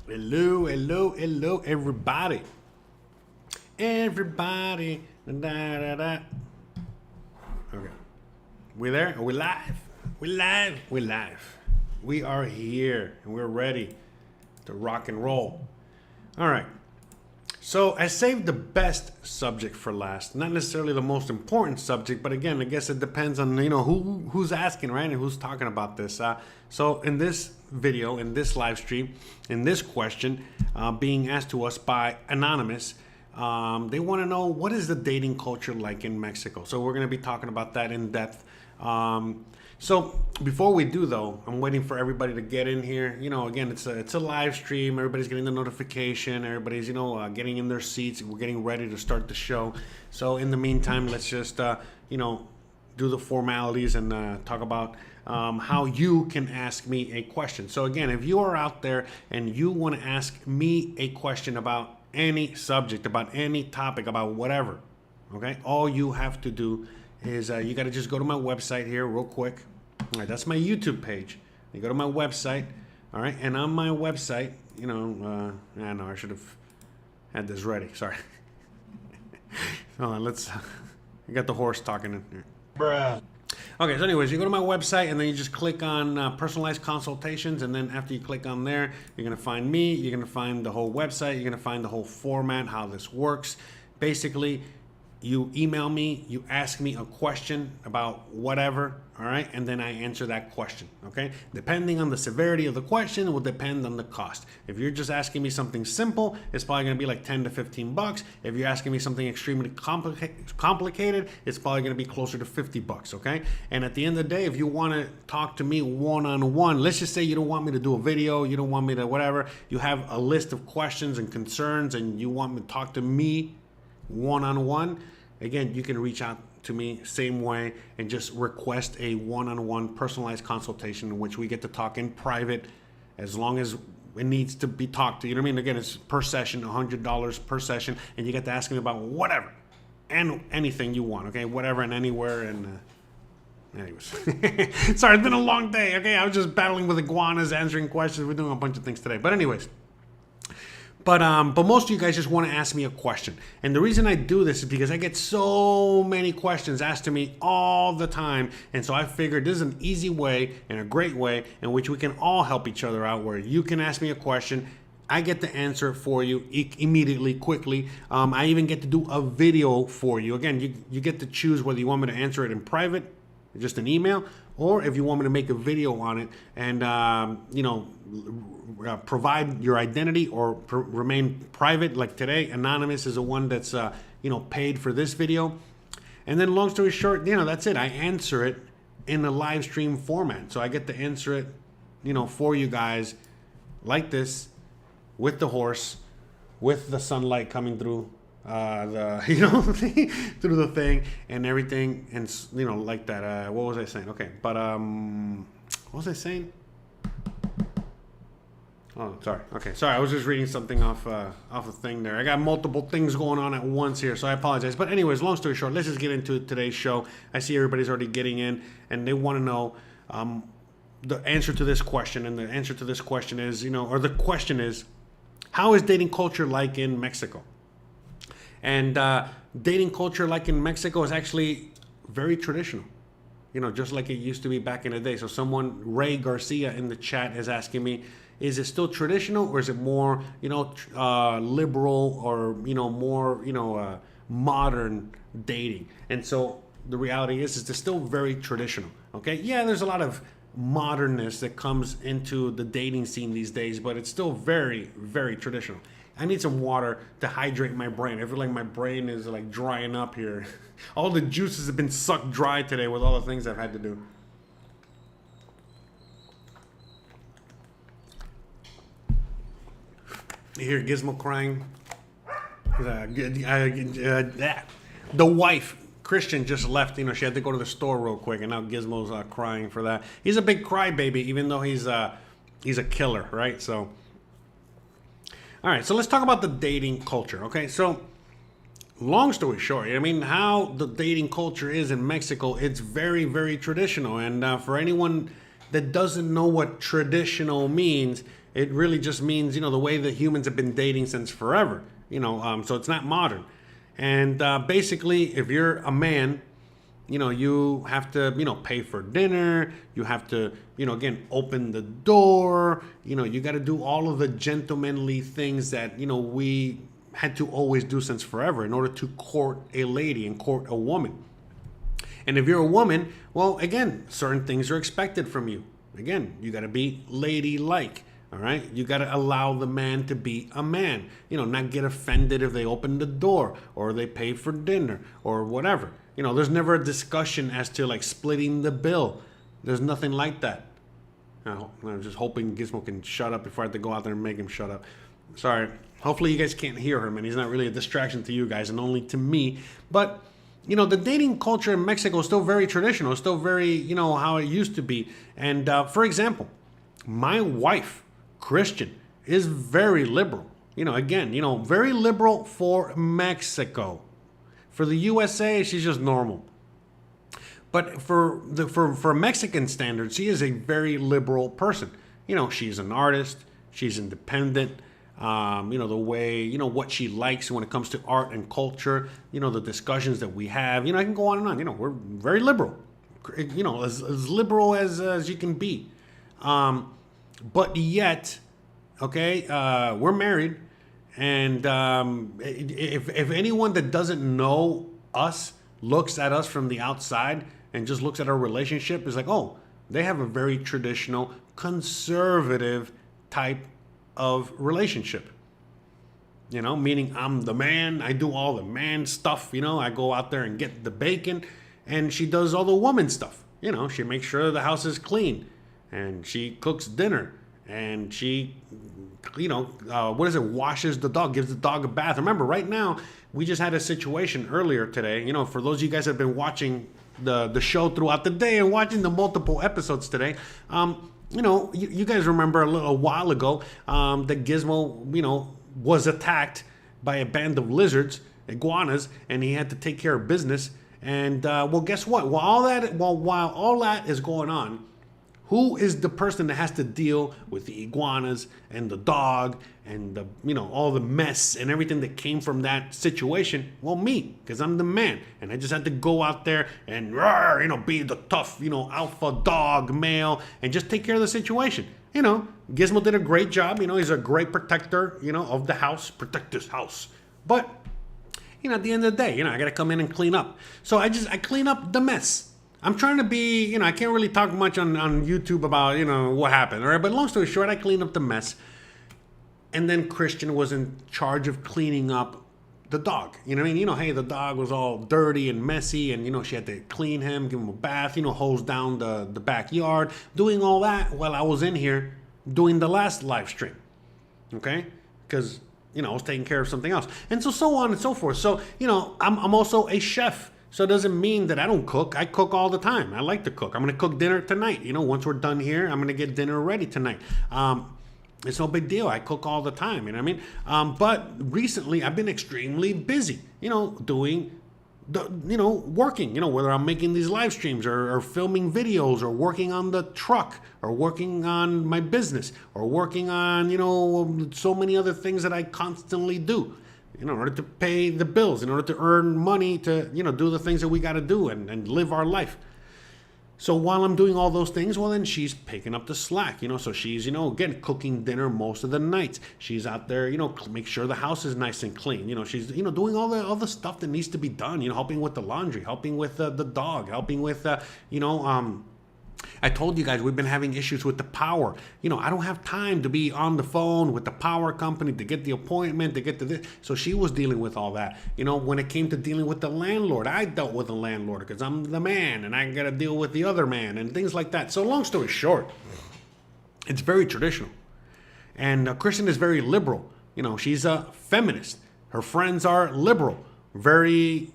Hello, hello, hello, everybody. Everybody. Da, da, da. Okay. We there? Are we live? We live. We live. We are here and we're ready to rock and roll. All right. So I saved the best subject for last. Not necessarily the most important subject, but again, I guess it depends on who's asking, right, and who's talking about this. So in this video, in this live stream, in this question being asked to us by Anonymous, they want to know, what is the dating culture like in Mexico? So we're going to be talking about that in depth. So before we do, though, I'm waiting for everybody to get in here. Again, it's a live stream. Everybody's getting the notification. Everybody's, getting in their seats. We're getting ready to start the show. So in the meantime, let's just, do the formalities and talk about how you can ask me a question. So again, if you are out there and you want to ask me a question about any subject, about any topic, about whatever, okay, all you have to do is you got to just go to my website here real quick. All right, that's my YouTube page. You go to my website, all right, and on my website, I know I should have had this ready. Sorry. Hold on, I got the horse talking in here. Bruh. Okay, so anyways, you go to my website and then you just click on personalized consultations, and then after you click on there, you're gonna find me. You're gonna find the whole website. You're gonna find the whole format, how this works. Basically, you email me, you ask me a question about whatever, all right, and then I answer that question, okay? Depending on the severity of the question, it will depend on the cost. If you're just asking me something simple, it's probably gonna be like 10 to 15 bucks. If you're asking me something extremely complicated, it's probably gonna be closer to 50 bucks, okay? And at the end of the day, if you wanna talk to me one-on-one, let's just say you don't want me to do a video, you don't want me to whatever, you have a list of questions and concerns and you want me to talk to me one-on-one, again, you can reach out to me same way and just request a one-on-one personalized consultation in which we get to talk in private as long as it needs to be talked to. You know what I mean? Again, it's per session, $100 per session, and you get to ask me about whatever and anything you want, okay? Whatever and anywhere. And anyways, sorry, it's been a long day, okay? I was just battling with iguanas, answering questions. We're doing a bunch of things today, but anyways. But most of you guys just want to ask me a question. And the reason I do this is because I get so many questions asked to me all the time. And so I figured this is an easy way and a great way in which we can all help each other out, where you can ask me a question, I get to answer it for you immediately, quickly. I even get to do a video for you. Again, you get to choose whether you want me to answer it in private, just an email, or if you want me to make a video on it and, provide your identity or remain private. Like today, Anonymous is the one that's, paid for this video. And then long story short, that's it. I answer it in a live stream format. So I get to answer it, for you guys like this, with the horse, with the sunlight coming through through the thing and everything, and like that. What was I saying? Okay, but what was I saying? Oh, sorry. Okay, sorry. I was just reading something off a thing there. I got multiple things going on at once here, so I apologize. But anyways, long story short, let's just get into today's show. I see everybody's already getting in, and they want to know the answer to this question. And the answer to this question is, or the question is, how is dating culture like in Mexico? And dating culture like in Mexico is actually very traditional, just like it used to be back in the day. So someone, Ray Garcia in the chat, is asking me, is it still traditional, or is it more, liberal, or, more, modern dating? And so the reality is it's still very traditional, okay? Yeah, there's a lot of modernness that comes into the dating scene these days, but it's still very, very traditional. I need some water to hydrate my brain. I feel like my brain is like drying up here. All the juices have been sucked dry today with all the things I've had to do. You hear Gizmo crying? The wife, Christian, just left. She had to go to the store real quick, and now Gizmo's crying for that. He's a big crybaby, even though he's a killer, right? So. All right, so let's talk about the dating culture, okay? So, long story short, how the dating culture is in Mexico, it's very, very traditional. And for anyone that doesn't know what traditional means, it really just means, the way that humans have been dating since forever, so it's not modern. And basically, if you're a man, you have to, pay for dinner. You have to, again, open the door. You got to do all of the gentlemanly things that, we had to always do since forever in order to court a lady and court a woman. And if you're a woman, well, again, certain things are expected from you. Again, you got to be ladylike. All right. You got to allow the man to be a man, not get offended if they open the door or they pay for dinner or whatever. There's never a discussion as to like splitting the bill. There's nothing like that. I'm just hoping Gizmo can shut up before I have to go out there and make him shut up. Sorry. Hopefully you guys can't hear him and he's not really a distraction to you guys and only to me. But, the dating culture in Mexico is still very traditional. It's still very, how it used to be. And for example, my wife, Christian, is very liberal. Again, very liberal for Mexico. For the USA, she's just normal. But for Mexican standards, she is a very liberal person. She's an artist. She's independent. The way, what she likes when it comes to art and culture, the discussions that we have, I can go on and on. We're very liberal, as liberal as you can be. But yet, okay, we're married. And if anyone that doesn't know us looks at us from the outside and just looks at our relationship, is like, oh, they have a very traditional, conservative type of relationship. Meaning I'm the man, I do all the man stuff, I go out there and get the bacon, and she does all the woman stuff. She makes sure the house is clean, and she cooks dinner, and she washes the dog, gives the dog a bath. Remember, right now, we just had a situation earlier today, for those of you guys that have been watching the show throughout the day and watching the multiple episodes today, you guys remember a while ago that Gizmo, was attacked by a band of lizards, iguanas, and he had to take care of business. And, well, guess what? While all that is going on, who is the person that has to deal with the iguanas and the dog and the, all the mess and everything that came from that situation? Well, me, because I'm the man. And I just had to go out there and, be the tough, alpha dog male and just take care of the situation. Gizmo did a great job. He's a great protector, of the house, protect this house. But, at the end of the day, I got to come in and clean up. So I clean up the mess. I'm trying to be, I can't really talk much on YouTube about, what happened. All right. But long story short, I cleaned up the mess. And then Christian was in charge of cleaning up the dog. Hey, the dog was all dirty and messy. And, she had to clean him, give him a bath, hose down the backyard, doing all that while I was in here doing the last live stream. Okay. Because, I was taking care of something else. And so on and so forth. So, I'm also a chef. So it doesn't mean that I don't cook. I cook all the time. I like to cook. I'm going to cook dinner tonight. Once we're done here, I'm going to get dinner ready tonight. It's no big deal. I cook all the time. You know what I mean? But recently, I've been extremely busy, doing working, whether I'm making these live streams or filming videos or working on the truck or working on my business or working on, so many other things that I constantly do. In order to pay the bills, in order to earn money to, do the things that we got to do and live our life. So while I'm doing all those things, well, then she's picking up the slack, so she's, again, cooking dinner most of the nights. She's out there, make sure the house is nice and clean. She's, doing all the stuff that needs to be done, helping with the laundry, helping with the dog, helping with, I told you guys we've been having issues with the power. I don't have time to be on the phone with the power company to get the appointment, to get to this. So she was dealing with all that. When it came to dealing with the landlord, I dealt with the landlord because I'm the man and I got to deal with the other man and things like that. So long story short, it's very traditional. And Kristen is very liberal. She's a feminist. Her friends are liberal, very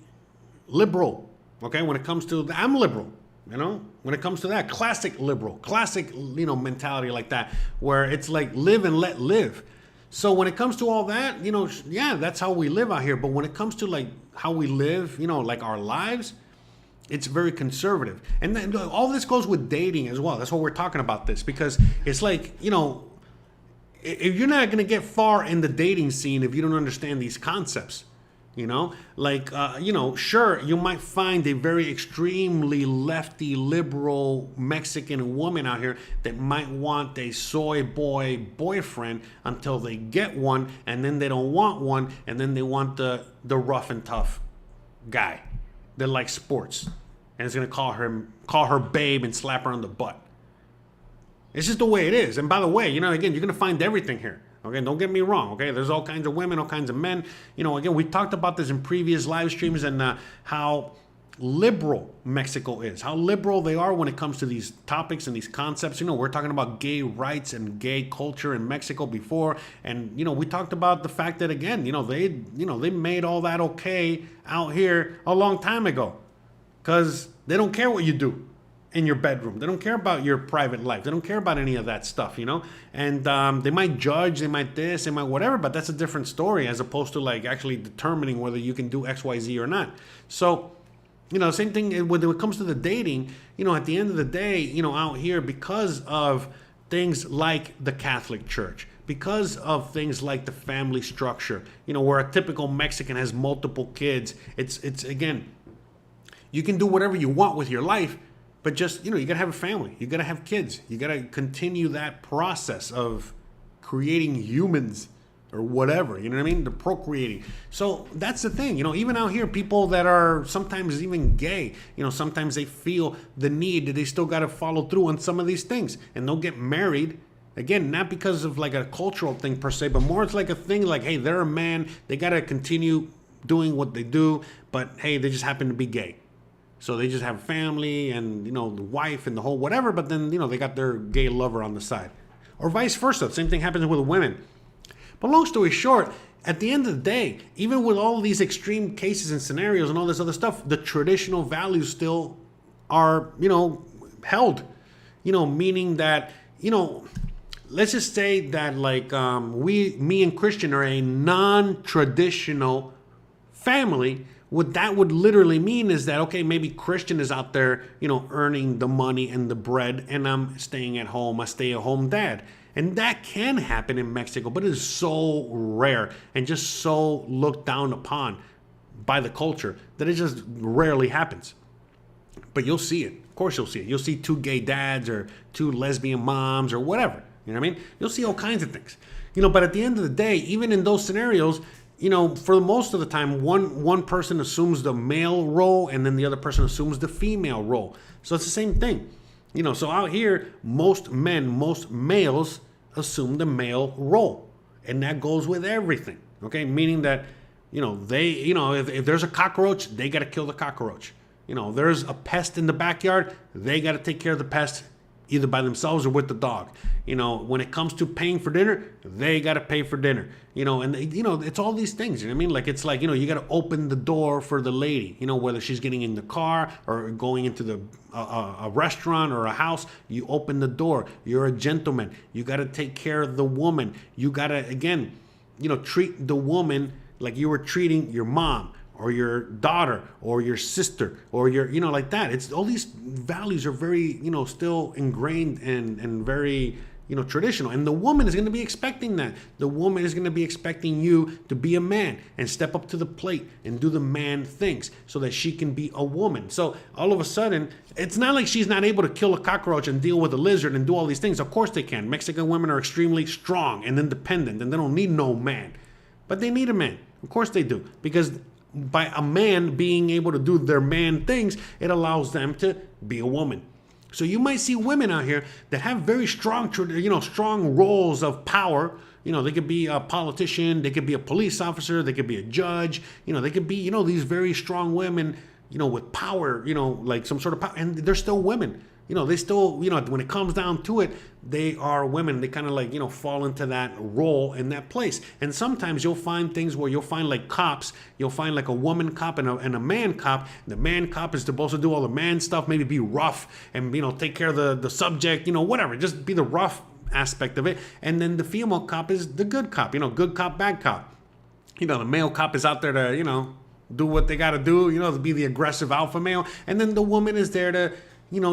liberal. Okay, when it comes to, I'm liberal. When it comes to that, classic liberal, classic, mentality like that, where it's like live and let live. So when it comes to all that, that's how we live out here. But when it comes to like how we live, like our lives, it's very conservative. And then all this goes with dating as well. That's why we're talking about this, because it's like, if you're not going to get far in the dating scene if you don't understand these concepts. Sure, you might find a very extremely lefty, liberal Mexican woman out here that might want a soy boy boyfriend until they get one, and then they don't want one, and then they want the rough and tough guy that likes sports and is going to call her babe and slap her on the butt. It's just the way it is. And by the way, again, you're going to find everything here. Okay, don't get me wrong. Okay, there's all kinds of women, all kinds of men. Again, we talked about this in previous live streams and how liberal Mexico is, how liberal they are when it comes to these topics and these concepts. We're talking about gay rights and gay culture in Mexico before, and we talked about the fact that again, they made all that okay out here a long time ago, because they don't care what you do in your bedroom. They don't care about your private life. They don't care about any of that stuff, and they might judge, they might this, they might whatever, but that's a different story as opposed to like actually determining whether you can do XYZ or not. So, same thing when it comes to the dating, at the end of the day, out here, because of things like the Catholic Church, because of things like the family structure, where a typical Mexican has multiple kids, it's again, you can do whatever you want with your life, but just, you got to have a family. You got to have kids. You got to continue that process of creating humans or whatever, the procreating. So that's the thing, even out here, people that are sometimes even gay, sometimes they feel the need that they still got to follow through on some of these things, and they'll get married. Again, not because of like a cultural thing per se, but more it's like a thing like, hey, they're a man. They got to continue doing what they do, but hey, they just happen to be gay. So they just have family and, the wife and the whole whatever, but then, they got their gay lover on the side. Or vice versa. Same thing happens with women. But long story short, at the end of the day, even with all of these extreme cases and scenarios and all this other stuff, the traditional values still are, held. Meaning that, let's just say that like me and Christian are a non-traditional family. What that would literally mean is that, okay, maybe Christian is out there, earning the money and the bread, and I'm staying at home, a stay-at-home dad. And that can happen in Mexico, but it is so rare and just so looked down upon by the culture that it just rarely happens. But you'll see it. Of course you'll see it. You'll see two gay dads or two lesbian moms or whatever. You know what I mean? You'll see all kinds of things. But at the end of the day, even in those scenarios, for most of the time, one person assumes the male role and then the other person assumes the female role. So it's the same thing. So out here, most males assume the male role. And that goes with everything. Okay? Meaning that, if there's a cockroach, they got to kill the cockroach. There's a pest in the backyard, they got to take care of the pest either by themselves or with the dog. When it comes to paying for dinner, they got to pay for dinner. And it's all these things. You know what I mean? Like, it's like, you got to open the door for the lady, whether she's getting in the car or going into a restaurant or a house, you open the door. You're a gentleman. You got to take care of the woman. You got to, again, treat the woman like you were treating your mom or your daughter or your sister or your, like that. It's all these values are very, still ingrained and very, traditional. And the woman is going to be expecting that. The woman is going to be expecting you to be a man and step up to the plate and do the man things so that she can be a woman. So all of a sudden, it's not like she's not able to kill a cockroach and deal with a lizard and do all these things. Of course they can. Mexican women are extremely strong and independent, and they don't need no man. But they need a man. Of course they do. Because by a man being able to do their man things, it allows them to be a woman. So you might see women out here that have very strong, strong roles of power. They could be a politician, they could be a police officer, they could be a judge. They could be, these very strong women, with power, like some sort of power, and they're still women. They still, when it comes down to it, they are women. They kind of like, fall into that role in that place. And sometimes you'll find things where you'll find like cops. You'll find like a woman cop and a man cop. The man cop is supposed to do all the man stuff, maybe be rough and, take care of the subject, whatever. Just be the rough aspect of it. And then the female cop is the good cop, good cop, bad cop. The male cop is out there to, do what they got to do, to be the aggressive alpha male. And then the woman is there to,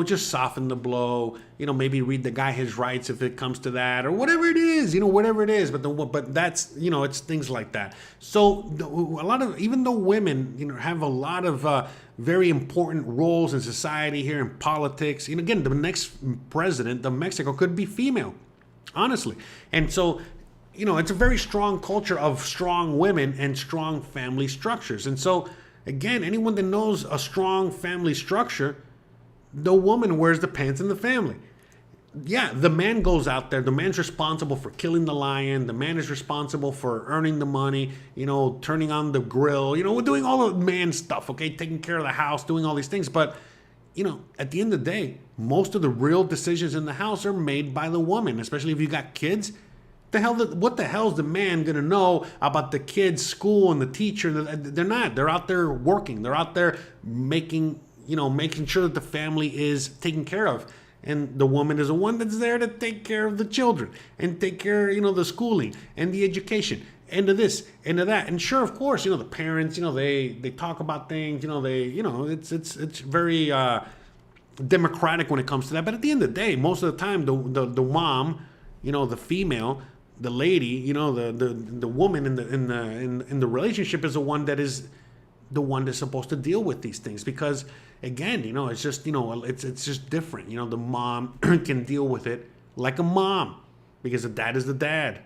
just soften the blow, maybe read the guy his rights if it comes to that, or whatever it is, whatever it is. But that's, it's things like that. So a lot of, even though women, have a lot of very important roles in society here, in politics, again, the next president of Mexico could be female, honestly. And so, it's a very strong culture of strong women and strong family structures. And so, again, anyone that knows a strong family structure, the woman wears the pants in the family. Yeah, the man goes out there. The man's responsible for killing the lion. The man is responsible for earning the money, turning on the grill, we're doing all the man stuff, okay? Taking care of the house, doing all these things. But, at the end of the day, most of the real decisions in the house are made by the woman, especially if you got kids. What the hell is the man going to know about the kids' school and the teacher? They're not. They're out there working. They're out there making sure that the family is taken care of. And the woman is the one that's there to take care of the children and take care, the schooling and the education and of this and of that. And sure, of course, the parents, they talk about things, it's very democratic when it comes to that. But at the end of the day, most of the time, the mom, the female, the lady, the woman in the relationship is the one that's supposed to deal with these things, because again, it's just, it's just different. The mom can deal with it like a mom, because the dad is the dad.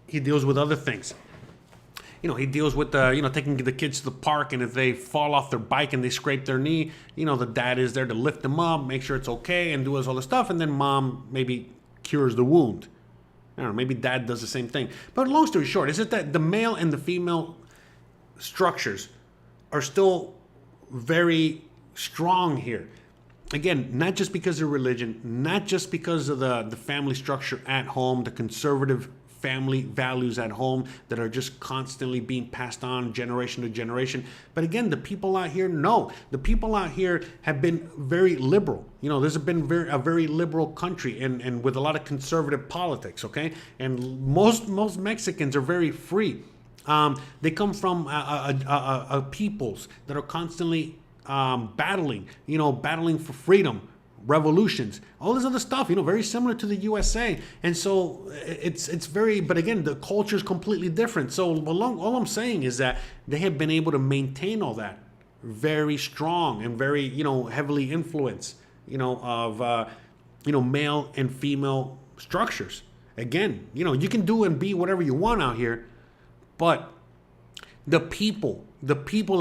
He deals with other things. He deals with taking the kids to the park, and if they fall off their bike and they scrape their knee, the dad is there to lift them up, make sure it's okay, and do all the stuff, and then mom maybe cures the wound. I don't know, maybe dad does the same thing. But long story short, is it that the male and the female structures are still very strong here. Again, not just because of religion, not just because of the family structure at home, the conservative family values at home that are just constantly being passed on generation to generation. But again, the people out here, no. The people out here have been very liberal. This has been a very liberal country and with a lot of conservative politics, okay? And most Mexicans are very free. They come from peoples that are constantly battling for freedom, revolutions, all this other stuff, very similar to the USA. And so it's very, but again, the culture is completely different. So all I'm saying is that they have been able to maintain all that very strong and very, heavily influenced, of, male and female structures. Again, you can do and be whatever you want out here, but the people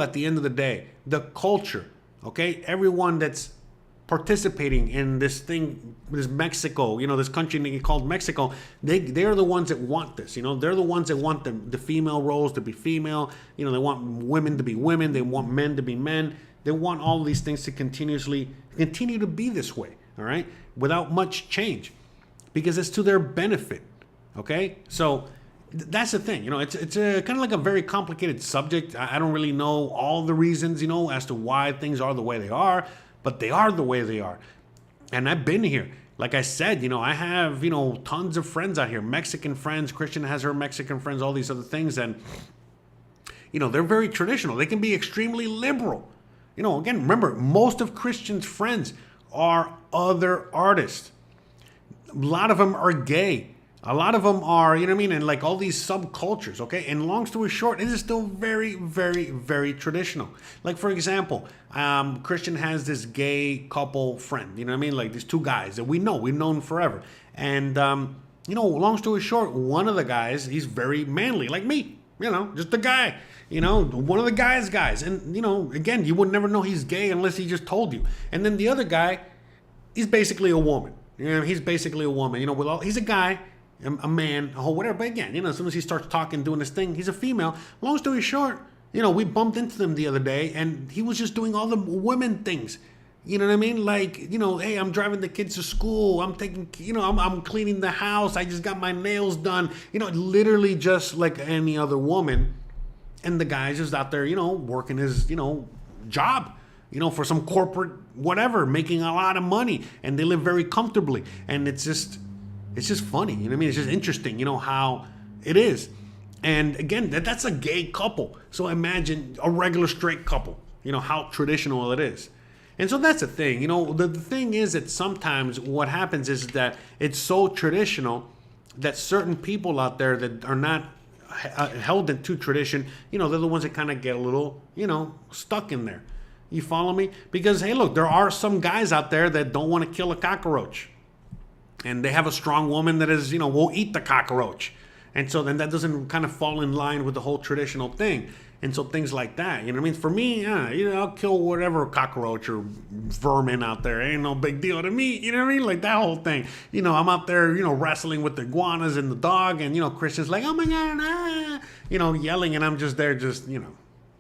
at the end of the day, the culture, okay, everyone that's participating in this thing, this Mexico, this country called Mexico, they're the ones that want this, they're the ones that want the female roles to be female, they want women to be women, they want men to be men, they want all these things to continue to be this way, all right, without much change, because it's to their benefit, okay? So that's the thing, it's a kind of like a very complicated subject. I don't really know all the reasons, as to why things are the way they are, but they are the way they are. And I've been here. Like I said, I have, tons of friends out here, Mexican friends. Christian has her Mexican friends, all these other things. And, they're very traditional. They can be extremely liberal. Again, remember, most of Christian's friends are other artists. A lot of them are gay. A lot of them are, and like all these subcultures, okay? And long story short, it is still very, very, very traditional. Like, for example, Christian has this gay couple friend, like these two guys that we've known forever. And, long story short, one of the guys, he's very manly, like me, just a guy, one of the guys. And, again, you would never know he's gay unless he just told you. And then the other guy, he's basically a woman. He's basically a woman, he's a guy, a man, a whole whatever. But again, as soon as he starts talking, doing this thing, he's a female. Long story short, we bumped into them the other day, and he was just doing all the women things. You know what I mean? Like, hey, I'm driving the kids to school. I'm taking, I'm cleaning the house. I just got my nails done. Literally just like any other woman. And the guy's just out there, working his, job, for some corporate whatever, making a lot of money, and they live very comfortably. And it's just funny. It's just interesting, how it is. And again, that's a gay couple. So imagine a regular straight couple, how traditional it is. And so that's the thing. The thing is that sometimes what happens is that it's so traditional that certain people out there that are not held into tradition, they're the ones that kind of get a little, stuck in there. You follow me? Because, hey, look, there are some guys out there that don't want to kill a cockroach. And they have a strong woman that is, will eat the cockroach. And so then that doesn't kind of fall in line with the whole traditional thing. And so things like that, For me, I'll kill whatever cockroach or vermin out there. Ain't no big deal to me, Like that whole thing. I'm out there, wrestling with the iguanas and the dog. And, Christian's like, oh my God, yelling. And I'm just there,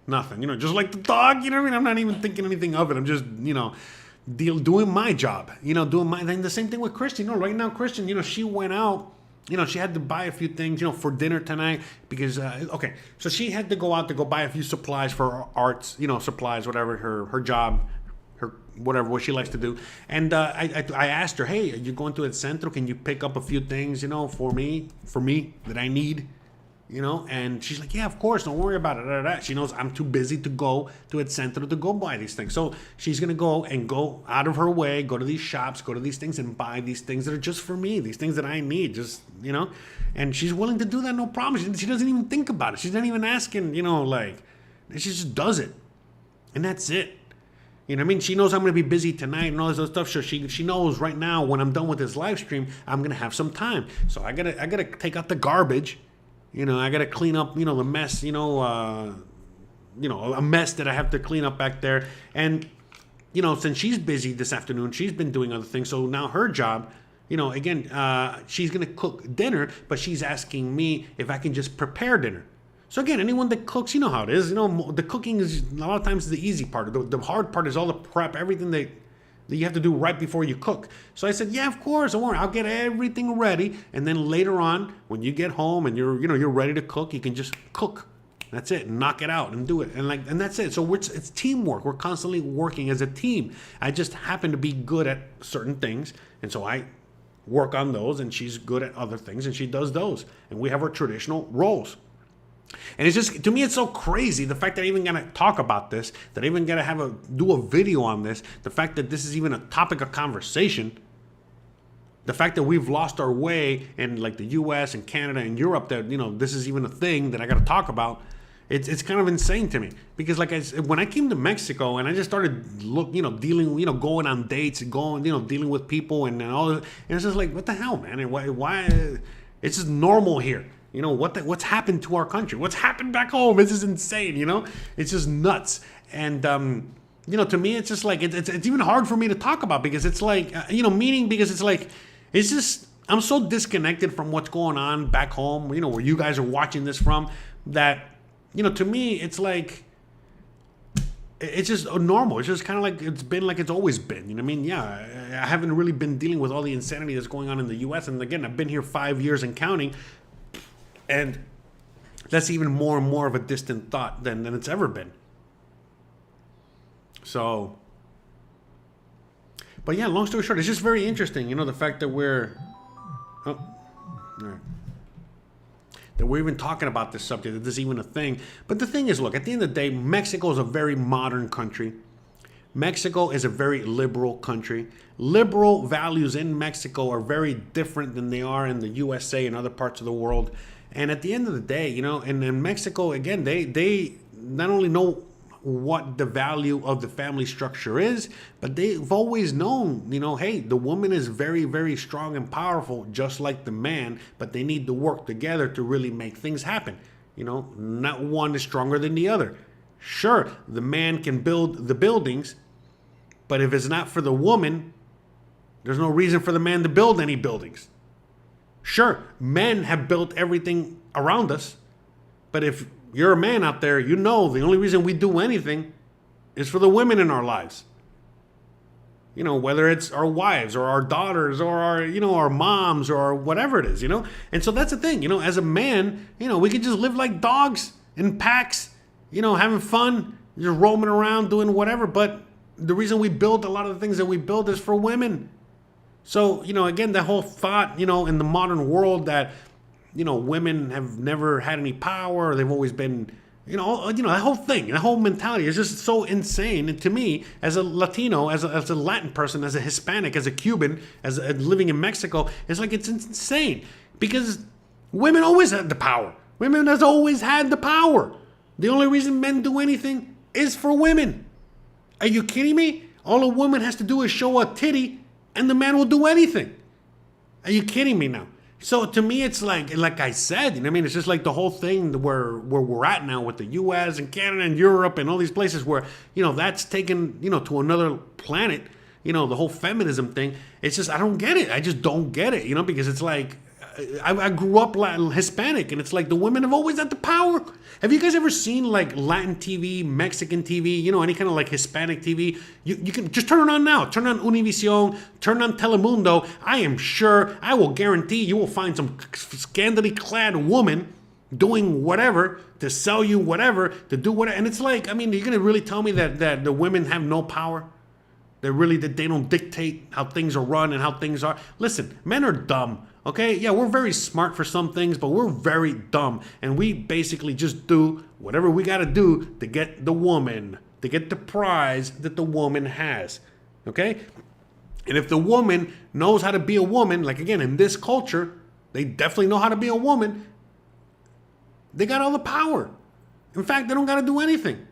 nothing, just like the dog, I'm not even thinking anything of it. I'm just, doing my job, doing my thing. The same thing with Christian. Right now, Christian, she went out. She had to buy a few things, for dinner tonight because, so she had to go out to go buy a few supplies for her arts, supplies, whatever, her job, whatever, what she likes to do. And I asked her, hey, are you going to El Centro? Can you pick up a few things, for me that I need? And she's like, yeah, of course, don't worry about it. She knows I'm too busy to go to El Centro to go buy these things. So she's going to go out of her way, go to these shops, go to these things and buy these things that are just for me, these things that I need, and she's willing to do that, no problem. She doesn't even think about it. She's not even asking, she just does it. And that's it. She knows I'm going to be busy tonight and all this other stuff. So she knows right now when I'm done with this live stream, I'm going to have some time. So I got to take out the garbage. I got to clean up, the mess, a mess that I have to clean up back there. And, since she's busy this afternoon, she's been doing other things. So now her job, again, she's going to cook dinner, but she's asking me if I can just prepare dinner. So again, anyone that cooks, you know how it is. The cooking is a lot of times the easy part. The hard part is all the prep, everything that you have to do right before you cook. So I said, yeah, of course, don't worry, I'll get everything ready. And then later on, when you get home and you're ready to cook, you can just cook. That's it. Knock it out and do it. And that's it. So it's teamwork. We're constantly working as a team. I just happen to be good at certain things. And so I work on those, and she's good at other things, and she does those. And we have our traditional roles. And it's just, to me, it's so crazy, the fact that I even gotta talk about this, that I even gotta do a video on this, the fact that this is even a topic of conversation, the fact that we've lost our way in like the US and Canada and Europe, that, this is even a thing that I gotta talk about. It's kind of insane to me, because when I came to Mexico and I just started dealing, going on dates and dealing with people and all this, and it's just like, what the hell, man? And why it's just normal here. What's happened to our country? What's happened back home? This is insane, It's just nuts. And, to me, it's just like, it's even hard for me to talk about, because it's like, because it's like, it's just, I'm so disconnected from what's going on back home, where you guys are watching this from, that, to me, it's like, it's just normal. It's just kind of like it's been like it's always been. Yeah, I haven't really been dealing with all the insanity that's going on in the U.S. And again, I've been here 5 years and counting. And that's even more and more of a distant thought than it's ever been. So, but yeah, long story short, it's just very interesting, the fact that that we're even talking about this subject, that this is even a thing. But the thing is, look, at the end of the day, Mexico is a very modern country. Mexico is a very liberal country. Liberal values in Mexico are very different than they are in the USA and other parts of the world. And at the end of the day, and in Mexico, again, they not only know what the value of the family structure is, but they've always known, hey, the woman is very, very strong and powerful, just like the man, but they need to work together to really make things happen. Not one is stronger than the other. Sure, the man can build the buildings, but if it's not for the woman, there's no reason for the man to build any buildings. Sure, men have built everything around us, but if you're a man out there, the only reason we do anything is for the women in our lives. Whether it's our wives or our daughters or our moms or whatever it is, And so that's the thing, as a man, we can just live like dogs in packs, having fun, just roaming around doing whatever. But the reason we build a lot of the things that we build is for women. So, again, that whole thought, in the modern world that, women have never had any power. They've always been, that whole thing, that whole mentality is just so insane. And to me, as a Latino, as a Latin person, as a Hispanic, as a Cuban, living in Mexico, it's like it's insane because women always had the power. Women has always had the power. The only reason men do anything is for women. Are you kidding me? All a woman has to do is show a titty, and the man will do anything. Are you kidding me now? So to me, it's like I said, it's just like the whole thing where we're at now with the U.S. and Canada and Europe and all these places where, that's taken, to another planet, the whole feminism thing. It's just, I don't get it. I just don't get it, because it's like, I grew up Latin, Hispanic, and it's like the women have always had the power. Have you guys ever seen like Latin TV, Mexican TV, any kind of like Hispanic TV? You can just turn it on now. Turn on Univision, turn on Telemundo. I will guarantee you will find some scantily clad woman doing whatever to sell you whatever, to do whatever. And it's like, you're going to really tell me that the women have no power? That they don't dictate how things are run and how things are? Listen, men are dumb. Okay, yeah, we're very smart for some things, but we're very dumb. And we basically just do whatever we got to do to get the woman, to get the prize that the woman has. Okay? And if the woman knows how to be a woman, like again, in this culture, they definitely know how to be a woman. They got all the power. In fact, they don't got to do anything.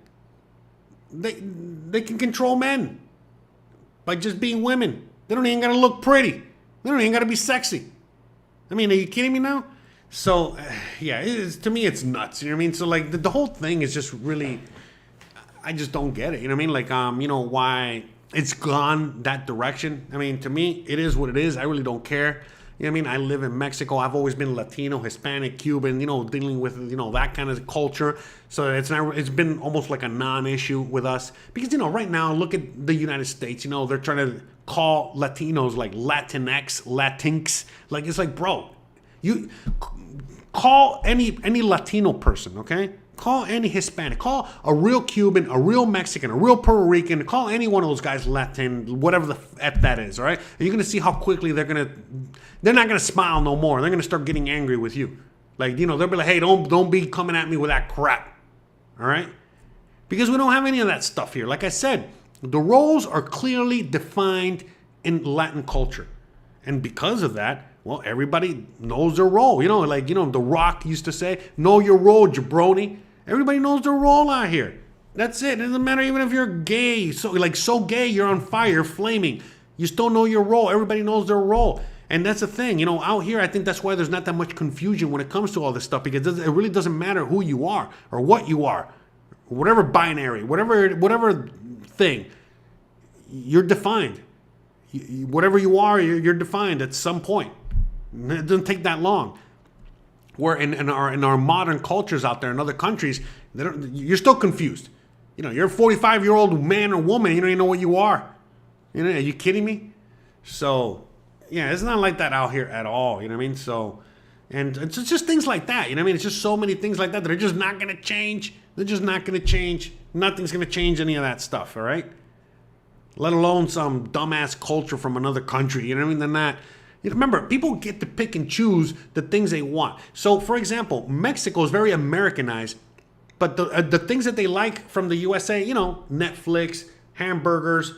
They can control men by just being women. They don't even got to look pretty. They don't even got to be sexy. Are you kidding me now? So, yeah, to me, it's nuts. You know what I mean? So, like, the whole thing is just really, I just don't get it. You know what I mean? Like, why it's gone that direction. To me, it is what it is. I really don't care. You know what I mean? I live in Mexico. I've always been Latino, Hispanic, Cuban, dealing with, that kind of culture. So it's been almost like a non-issue with us. Because, right now, look at the United States. They're trying to call Latinos like Latinx, Latinx. Like, it's like, bro, you call any Latino person, okay? Call any Hispanic. Call a real Cuban, a real Mexican, a real Puerto Rican. Call any one of those guys Latin, whatever the F that is, all right? And you're going to see how quickly they're not going to smile no more. They're going to start getting angry with you. Like, they'll be like, hey, don't be coming at me with that crap, all right? Because we don't have any of that stuff here. Like I said, the roles are clearly defined in Latin culture. And because of that, well, everybody knows their role. The Rock used to say, know your role, jabroni. Everybody knows their role out here. That's it. It doesn't matter even if you're gay. So gay, you're on fire, flaming. You still know your role. Everybody knows their role. And that's the thing. Out here, I think that's why there's not that much confusion when it comes to all this stuff. Because it really doesn't matter who you are or what you are. Whatever binary, whatever thing. You're defined. Whatever you are, you're defined at some point. It doesn't take that long. Where in our modern cultures out there in other countries, you're still confused. You're a 45-year-old man or woman. You don't even know what you are. Are you kidding me? So, yeah, it's not like that out here at all. You know what I mean? So, and it's just things like that. You know what I mean? It's just so many things like that that are just not going to change. They're just not going to change. Nothing's going to change any of that stuff, all right? Let alone some dumbass culture from another country. You know what I mean? They're not. Remember, people get to pick and choose the things they want. So, for example, Mexico is very Americanized, but the things that they like from the USA, Netflix, hamburgers,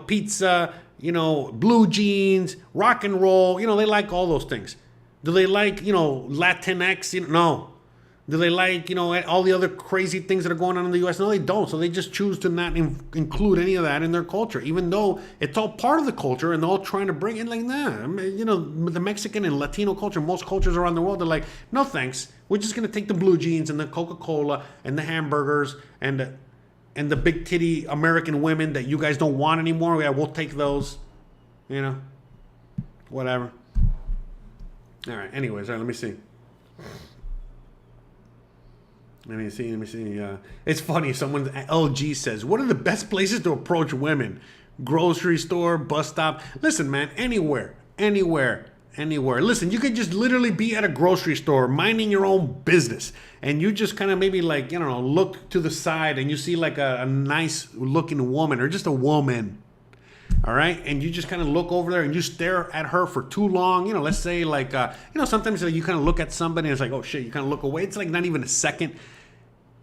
pizza, blue jeans, rock and roll, they like all those things. Do they like, Latinx? No. Do they like, all the other crazy things that are going on in the U.S.? No, they don't. So they just choose to not include any of that in their culture, even though it's all part of the culture and they're all trying to bring in like, nah. The Mexican and Latino culture, most cultures around the world, they're like, no thanks. We're just going to take the blue jeans and the Coca-Cola and the hamburgers and the big titty American women that you guys don't want anymore. Yeah, we'll take those, whatever. All right, anyways, all right, let me see. Let me see. It's funny. Someone, LG says, what are the best places to approach women? Grocery store, bus stop. Listen, man, anywhere. Listen, you could just literally be at a grocery store minding your own business. And you just kind of maybe like, look to the side and you see like a nice looking woman or just a woman. all right, and you just kind of look over there and you stare at her for too long, let's say like, sometimes you kind of look at somebody and it's like, oh shit, you kind of look away. It's like not even a second.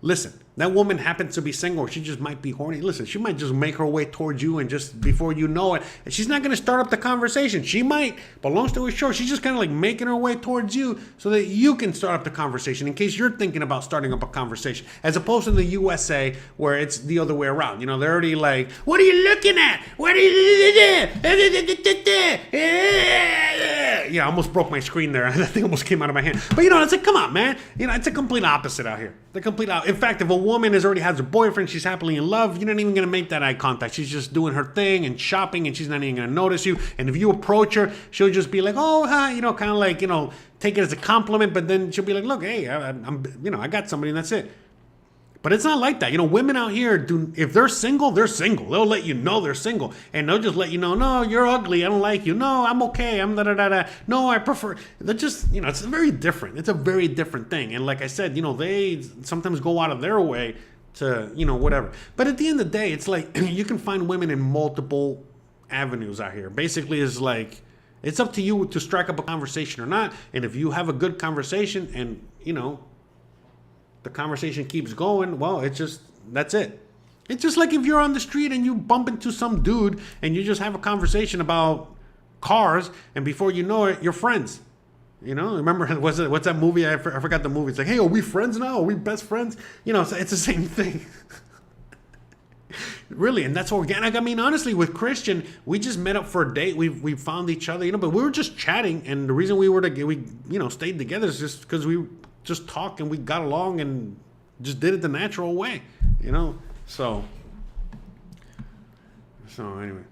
Listen, that woman happens to be single, or she just might be horny. Listen, she might just make her way towards you, and just before you know it, and she's not going to start up the conversation. She might, but long story short, she's just kind of like making her way towards you so that you can start up the conversation in case you're thinking about starting up a conversation, as opposed to the USA where it's the other way around. They're already like, what are you looking at? What are you... Yeah, I almost broke my screen there. That thing almost came out of my hand. But it's like, come on, man. It's a complete opposite out here. In fact, if a woman already has a boyfriend, she's happily in love, you're not even going to make that eye contact. She's just doing her thing and shopping, and she's not even going to notice you. And if you approach her, she'll just be like, oh, hi, kind of like, take it as a compliment. But then she'll be like, look, hey, I got somebody, and that's it. But it's not like that. Women out here, if they're single, they're single. They'll let you know they're single. And they'll just let you know, no, you're ugly. I don't like you. No, I'm okay. I'm da-da-da-da. No, I prefer. They're just, it's very different. It's a very different thing. And like I said, they sometimes go out of their way to, whatever. But at the end of the day, it's like you can find women in multiple avenues out here. Basically, it's like, it's up to you to strike up a conversation or not. And if you have a good conversation and, the conversation keeps going, well, that's it. It's just like if you're on the street and you bump into some dude and you just have a conversation about cars, and before you know it, you're friends. Remember, what's that movie? I forgot the movie. It's like, hey, are we friends now? Are we best friends? So it's the same thing. Really, and that's organic. I mean, honestly, with Christian, we just met up for a date. We found each other, but we were just chatting, and the reason we stayed together is just because we just talked and we got along and just did it the natural way, So anyway,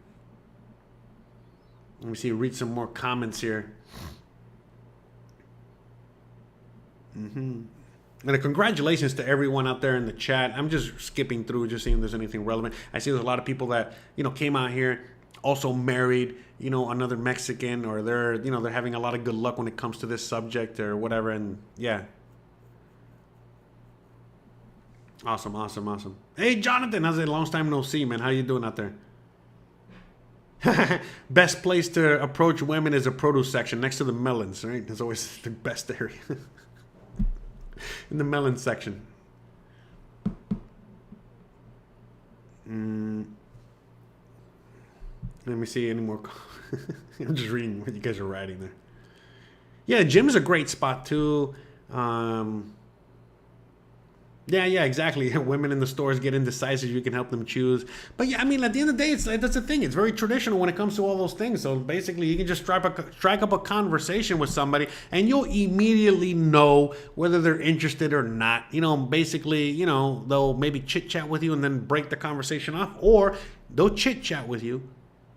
let me see. Read some more comments here. And congratulations to everyone out there in the chat. I'm just skipping through, just seeing if there's anything relevant. I see there's a lot of people that came out here, also married, another Mexican, or they're having a lot of good luck when it comes to this subject or whatever. And yeah. Awesome. Hey, Jonathan, how's it? Long time no see, man. How you doing out there? Best place to approach women is a produce section next to the melons, right? It's always the best area. In the melon section. Let me see any more. I'm just reading what you guys are writing there. Yeah, gym's a great spot too. Yeah, exactly. Women in the stores get indecisive. You can help them choose. But yeah, I mean, at the end of the day, that's the thing. It's very traditional when it comes to all those things. So basically, you can just strike up a conversation with somebody, and you'll immediately know whether they're interested or not. Basically, they'll maybe chit-chat with you and then break the conversation off. Or they'll chit-chat with you,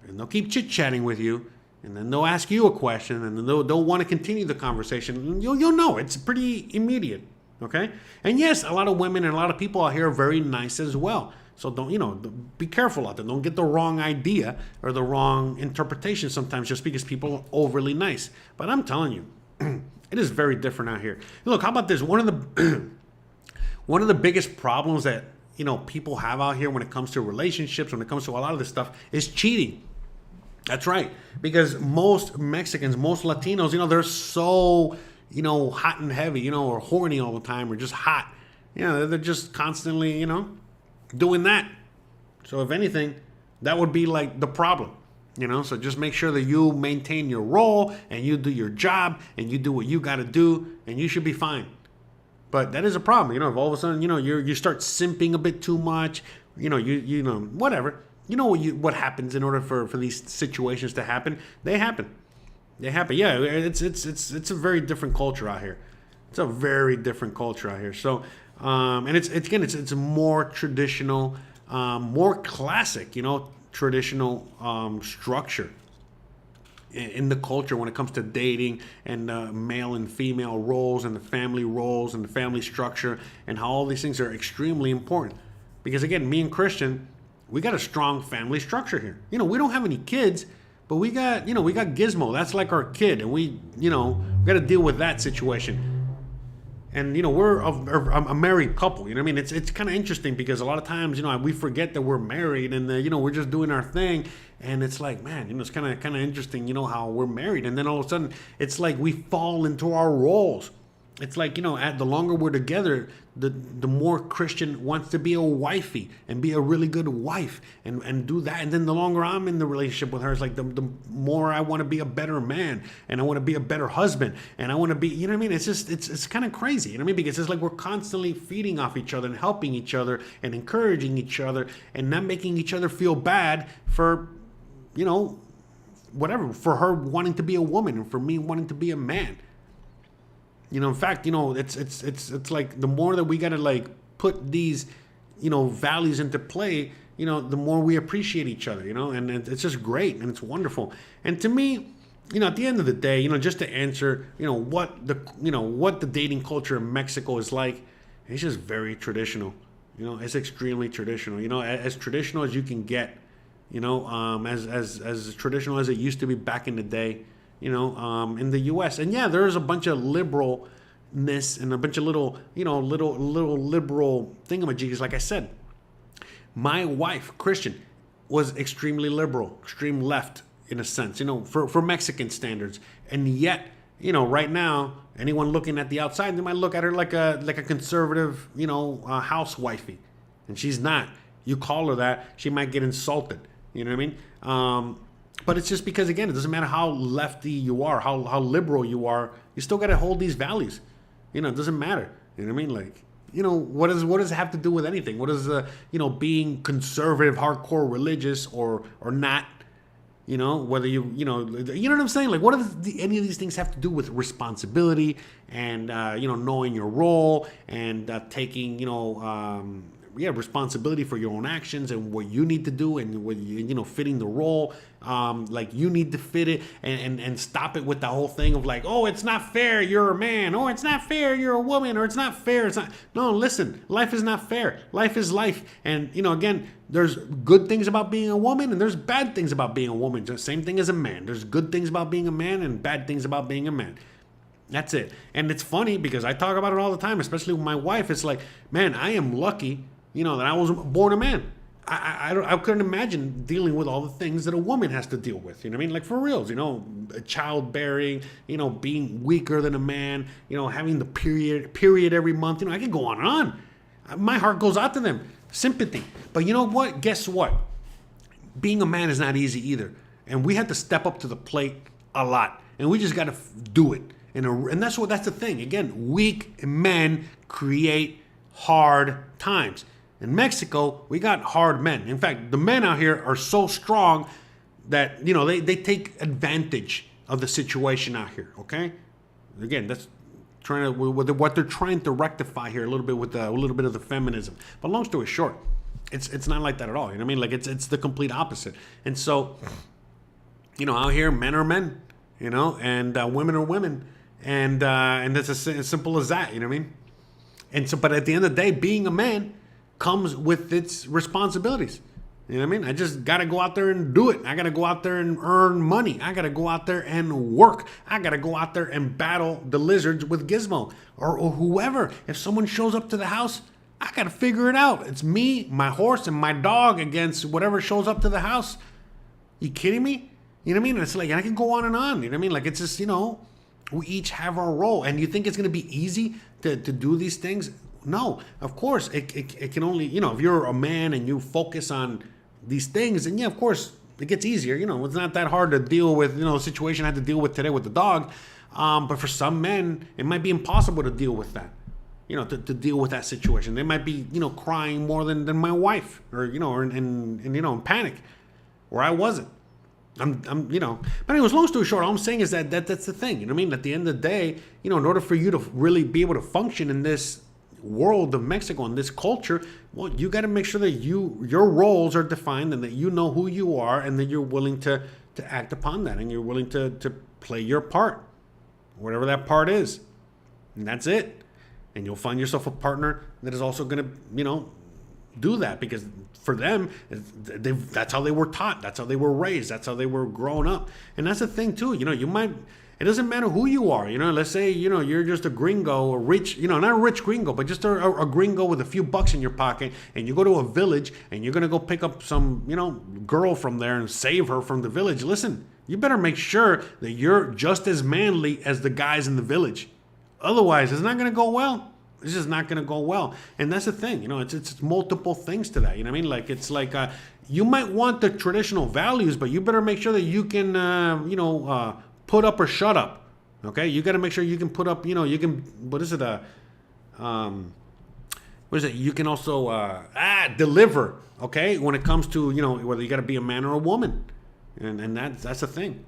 and they'll keep chit-chatting with you. And then they'll ask you a question, and then they'll want to continue the conversation. And you'll know. It's pretty immediate. Okay? And yes, a lot of women and a lot of people out here are very nice as well. So don't, be careful out there. Don't get the wrong idea or the wrong interpretation sometimes just because people are overly nice. But I'm telling you, it is very different out here. Look, how about this? One of the biggest problems that, people have out here when it comes to relationships, when it comes to a lot of this stuff, is cheating. That's right. Because most Mexicans, most Latinos, they're so... hot and heavy, or horny all the time, or just hot. They're just constantly, doing that. So if anything, that would be like the problem, So just make sure that you maintain your role and you do your job and you do what you got to do, and you should be fine. But that is a problem, if all of a sudden, you start simping a bit too much, whatever. What happens in order for these situations to happen? They happen. Yeah. It's a very different culture out here. It's a very different culture out here. So, and it's a more traditional, more classic, traditional structure in the culture when it comes to dating and male and female roles and the family roles and the family structure and how all these things are extremely important. Because again, me and Christian, we got a strong family structure here. We don't have any kids. But we got Gizmo. That's like our kid. And we got to deal with that situation. And, we're a married couple. You know what I mean? It's kind of interesting because a lot of times, we forget that we're married and, we're just doing our thing. And it's like, man, it's kind of interesting, how we're married. And then all of a sudden, it's like we fall into our roles. It's like, at the longer we're together, the more Christian wants to be a wifey and be a really good wife and do that. And then the longer I'm in the relationship with her, it's like the more I want to be a better man and I want to be a better husband and I want to be, you know what I mean? It's just, it's kind of crazy, you know what I mean? Because it's like we're constantly feeding off each other and helping each other and encouraging each other and not making each other feel bad for, whatever, for her wanting to be a woman and for me wanting to be a man. In fact, it's like the more that we got to like put these, values into play, the more we appreciate each other, and it's just great and it's wonderful. And to me, at the end of the day, just to answer, what the dating culture in Mexico is like, it's just very traditional. It's extremely traditional. As traditional as you can get, as traditional as it used to be back in the day. In the U.S. And yeah, there's a bunch of liberalness and a bunch of little liberal thingamajigs. Like I said, my wife, Christian, was extremely liberal, extreme left in a sense, for Mexican standards. And yet, right now, anyone looking at the outside, they might look at her like a conservative, housewifey. And she's not. You call her that, she might get insulted. You know what I mean? But it's just because, again, it doesn't matter how lefty you are, how liberal you are, you still got to hold these values. It doesn't matter. You know what I mean? Like, what does it have to do with anything? What is, being conservative, hardcore religious or not? Whether you know what I'm saying? Like, what does any of these things have to do with responsibility and, knowing your role and taking, responsibility for your own actions and what you need to do and what fitting the role, like you need to fit it and stop it with the whole thing of like, oh, it's not fair, you're a man, or it's not fair, you're a woman, or it's not fair, it's not. No, listen, life is not fair. Life is life. And again, there's good things about being a woman and there's bad things about being a woman. Just same thing as a man. There's good things about being a man and bad things about being a man. That's it. And it's funny because I talk about it all the time, especially with my wife. It's like, man, I am lucky that I was born a man. I couldn't imagine dealing with all the things that a woman has to deal with. You know what I mean? Like for reals, childbearing, being weaker than a man, having the period every month. I can go on and on. My heart goes out to them. Sympathy. But you know what? Guess what? Being a man is not easy either. And we had to step up to the plate a lot. And we just got to do it. And that's the thing. Again, weak men create hard times. In Mexico, we got hard men. In fact, the men out here are so strong that, they take advantage of the situation out here, okay? Again, that's what they're trying to rectify here a little bit with a little bit of the feminism. But long story short, it's not like that at all. You know what I mean? Like it's the complete opposite. And so, out here, men are men, and women are women. And it's as simple as that, you know what I mean? And so, but at the end of the day, being a man comes with its responsibilities. You know what I mean? I just got to go out there and do it. I got to go out there and earn money. I got to go out there and work. I got to go out there and battle the lizards with Gizmo or whoever. If someone shows up to the house, I got to figure it out. It's me, my horse, and my dog against whatever shows up to the house. You kidding me? You know what I mean? It's like, I can go on and on. You know what I mean? Like, it's just, we each have our role. And you think it's going to be easy to do these things? No, of course, it can only, if you're a man and you focus on these things, then yeah, of course, it gets easier. It's not that hard to deal with, the situation I had to deal with today with the dog. But for some men, it might be impossible to deal with that, to deal with that situation. They might be, crying more than my wife or, in panic, where I wasn't. But anyways, long story short, all I'm saying is that's the thing. You know what I mean? At the end of the day, in order for you to really be able to function in this world of Mexico and this culture, well, you got to make sure that your roles are defined and that you know who you are and that you're willing to act upon that and you're willing to play your part, whatever that part is. And that's it. And you'll find yourself a partner that is also going to, do that, because for them, that's how they were taught. That's how they were raised. That's how they were grown up. And that's the thing too. You might, It doesn't matter who you are. Let's say, you're just a gringo, a rich, not a rich gringo, but just a gringo with a few bucks in your pocket, and you go to a village and you're going to go pick up some, girl from there and save her from the village. Listen, you better make sure that you're just as manly as the guys in the village. Otherwise, it's not going to go well. It's just not going to go well. And that's the thing, it's multiple things to that. You know what I mean? Like, it's like, you might want the traditional values, but you better make sure that you can, put up or shut up. Okay? You got to make sure you can put up, you can, what is it? You can also, deliver. Okay? When it comes to, whether you got to be a man or a woman. And that's the thing.